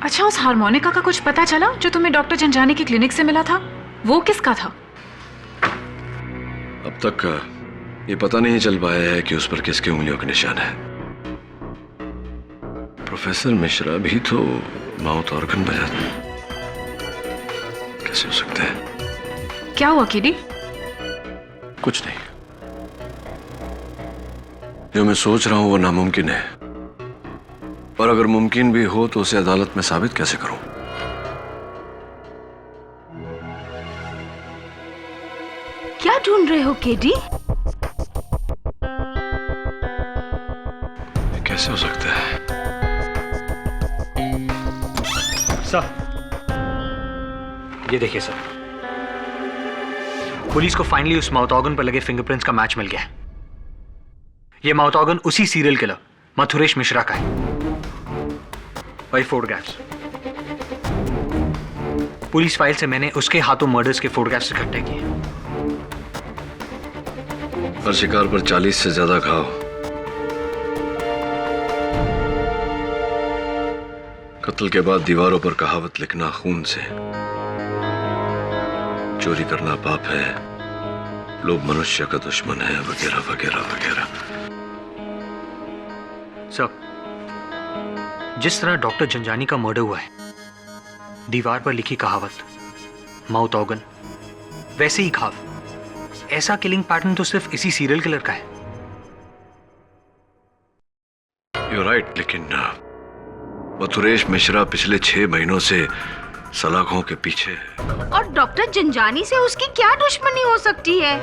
अच्छा, उस हार्मोनिका का कुछ पता चला जो तुम्हें डॉक्टर जंजानी की क्लिनिक से मिला था? वो किसका था? अब तक ये पता नहीं चल पाया है कि उस पर किसके उंगलियों के निशान है। प्रोफेसर मिश्रा भी तो माउथ ऑर्गन बजाते, कैसे हो सकता है? क्या हुआ केडी? कुछ नहीं, जो मैं सोच रहा हूं वो नामुमकिन है, और अगर मुमकिन भी हो तो उसे अदालत में साबित कैसे करूं? क्या ढूंढ रहे हो केडी? कैसे हो सकता है? सर, ये देखिए सर, पुलिस को फाइनली उस माउथ ऑर्गन पर लगे फिंगरप्रिंट्स का मैच मिल गया है। ये माउथ ऑर्गन उसी सीरियल किलर मथुरेश मिश्रा का है। वही फोटोग्राफ्स, पुलिस फाइल से मैंने उसके हाथों मर्डर्स के फोटोग्राफ्स इकट्ठे किए। हर शिकार पर 40 से ज्यादा घाव, कत्ल के बाद दीवारों पर कहावत लिखना खून से, चोरी करना पाप है, लोग मनुष्य का दुश्मन है, वगैरह वगैरह वगैरह। सर, जिस तरह डॉक्टर जंजानी का मर्डर हुआ है, दीवार पर लिखी कहावत, माउथ ऑर्गन, वैसे ही घाव, ऐसा किलिंग पैटर्न तो सिर्फ इसी सीरियल किलर का है। You're right, लेकिन मथुरेश मिश्रा पिछले 6 महीनों से सलाखों के पीछे है। और डॉक्टर जंजानी से उसकी क्या दुश्मनी हो सकती है?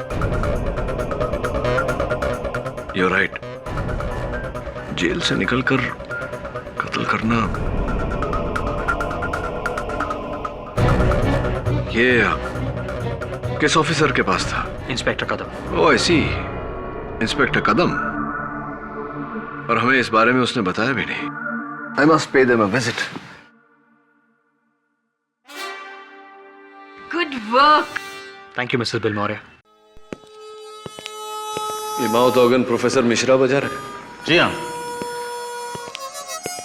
You're right, जेल से निकलकर कत्ल करना, ये किस ऑफिसर के पास था? इंस्पेक्टर कदम। ओह, ऐसी इंस्पेक्टर कदम। और हमें इस बारे में उसने बताया भी नहीं। I must pay them a visit. Good work. Thank you Mrs Bilimoria. ये माउथ ऑर्गन प्रोफेसर मिश्रा बजा रहे हैं? जी हाँ।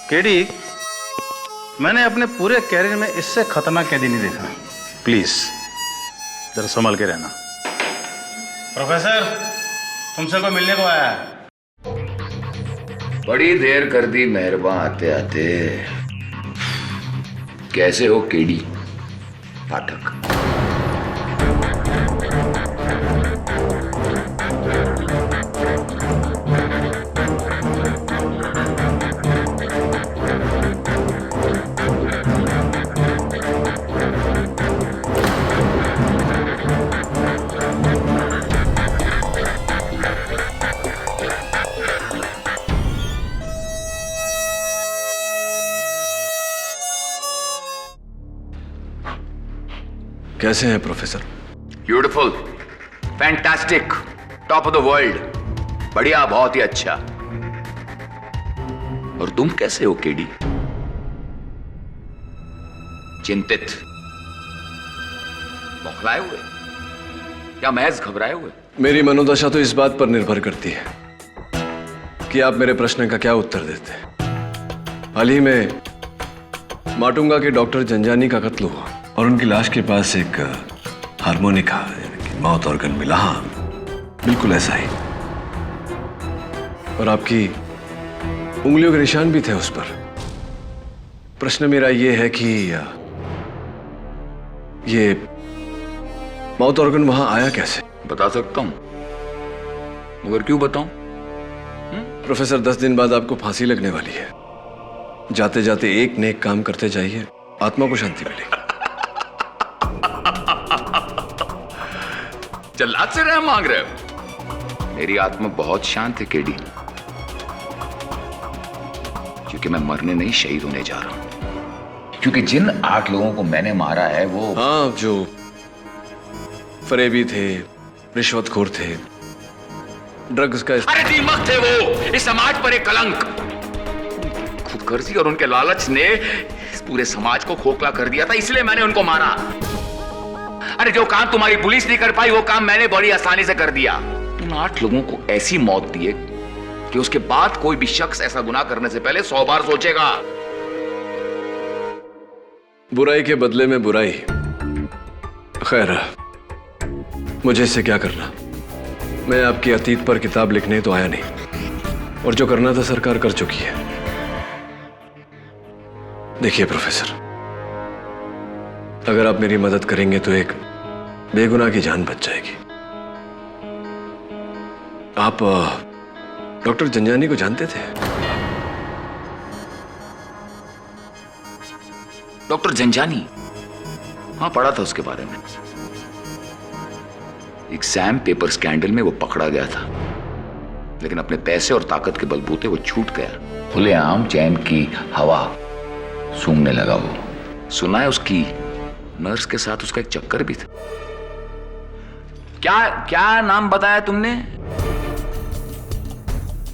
केडी, मैंने अपने पूरे कैरियर में इससे खतरनाक कैदी नहीं देखा। प्लीज जरा संभल के रहना। प्रोफेसर, तुमसे कोई मिलने को आया है। बड़ी देर कर दी मेहरबान आते आते। कैसे हो केडी पाठक? कैसे हैं professor? Beautiful, fantastic, top of the world, बढ़िया, बहुत ही अच्छा। और तुम कैसे हो केडी? चिंतित, बौखलाए हुए या महज घबराए हुए? मेरी मनोदशा तो इस बात पर निर्भर करती है कि आप मेरे प्रश्न का क्या उत्तर देते हैं। हाल ही में माटुंगा के डॉक्टर जंजानी का कत्ल हुआ और उनकी लाश के पास एक हारमोनिका यानी कि माउथ ऑर्गन मिला। हाँ, बिल्कुल ऐसा ही। और आपकी उंगलियों के निशान भी थे उस पर। प्रश्न मेरा ये है कि ये माउथ ऑर्गन वहां आया कैसे? बता सकता हूं, मगर क्यों बताऊं? प्रोफेसर, 10 दिन बाद आपको फांसी लगने वाली है। जाते जाते एक नेक काम करते जाइए, आत्मा को शांति मिलेगी। जल्लाद से रहम मांग रहे हो? मेरी आत्मा बहुत शांत है केडी, क्योंकि मैं मरने नहीं, शहीद होने जा रहा हूं। क्योंकि जिन 8 लोगों को मैंने मारा है वो, हाँ, जो फरेबी थे, रिश्वतखोर थे, ड्रग्स का अरे दीमक थे वो, इस समाज पर एक कलंक। खुदगर्जी और उनके लालच ने इस पूरे समाज को खोखला कर दिया था, इसलिए मैंने उनको मारा। अरे जो काम तुम्हारी पुलिस नहीं कर पाई वो काम मैंने बड़ी आसानी से कर दिया। उन 8 लोगों को ऐसी मौत दी है कि उसके बाद कोई भी शख्स ऐसा गुनाह करने से पहले 100 बार सोचेगा। बुराई के बदले में बुराई। खैर, मुझे इससे क्या करना? मैं आपके अतीत पर किताब लिखने तो आया नहीं, और जो करना था सरकार कर चुकी है। देखिए प्रोफेसर, अगर आप मेरी मदद करेंगे तो एक बेगुनाह की जान बच जाएगी। आप डॉक्टर जंजानी को जानते थे? डॉक्टर जंजानी? हाँ, पढ़ा था उसके बारे में। एग्जाम पेपर स्कैंडल में वो पकड़ा गया था, लेकिन अपने पैसे और ताकत के बलबूते वो छूट गया। खुलेआम चैन की हवा सूंघने लगा वो। सुना है उसकी नर्स के साथ उसका एक चक्कर भी था। क्या क्या नाम बताया तुमने?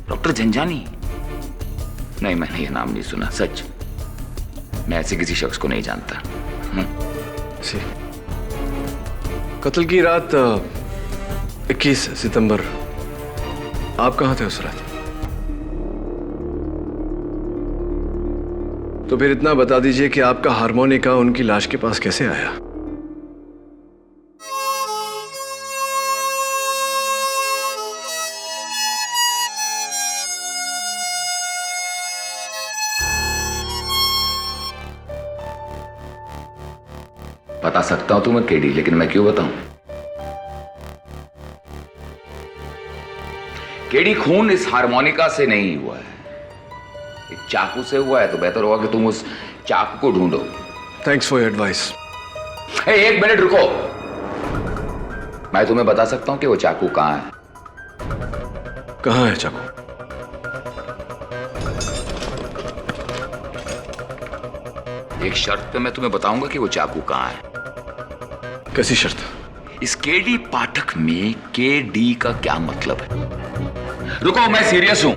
डॉक्टर जंजानी? नहीं, मैंने ये नाम नहीं सुना, सच। मैं ऐसे किसी शख्स को नहीं जानता। कत्ल की रात 21 सितंबर आप कहां थे उस रात? तो फिर इतना बता दीजिए कि आपका हारमोनिका उनकी लाश के पास कैसे आया? बता सकता हूं तुम्हें केडी, लेकिन मैं क्यों बताऊं? केडी, खून इस हारमोनिका से नहीं हुआ है, एक चाकू से हुआ है। तो बेहतर होगा कि तुम उस चाकू को ढूंढो। Thanks for your advice. एक मिनट रुको, मैं तुम्हें बता सकता हूं कि वो चाकू कहां है। कहां है चाकू? एक शर्त पे मैं तुम्हें बताऊंगा कि वो चाकू कहां है। कैसी शर्त? इस केडी पाठक में केडी का क्या मतलब है? रुको, मैं सीरियस हूं।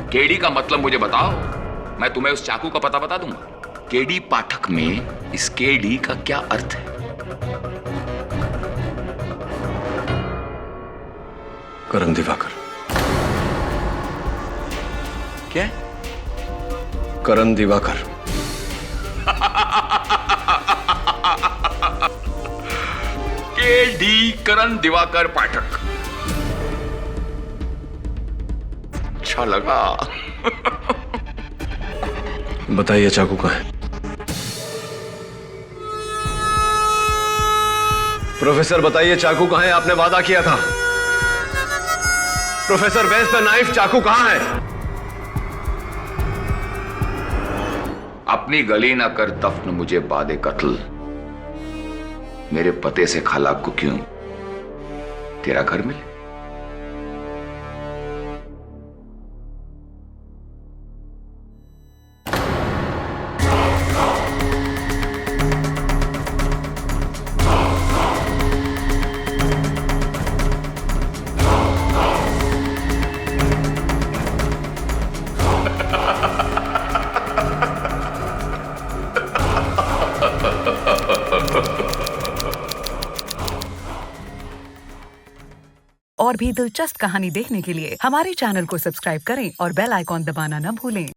केडी का मतलब मुझे बताओ, मैं तुम्हें उस चाकू का पता बता दूंगा। केडी पाठक में इस केडी का क्या अर्थ है? करण दिवाकर। क्या? करण दिवाकर। के करण दिवाकर पाठक। अच्छा लगा। बताइए चाकू कहाँ है? प्रोफेसर बताइए चाकू कहाँ है? आपने वादा किया था। Professor where is the knife? चाकू कहाँ है? अपनी गली ना कर दफन मुझे बादे कत्ल। मेरे पते से खाला को क्यों तेरा घर मिले? और भी दिलचस्प कहानी देखने के लिए हमारे चैनल को सब्सक्राइब करें और बेल आइकॉन दबाना न भूलें।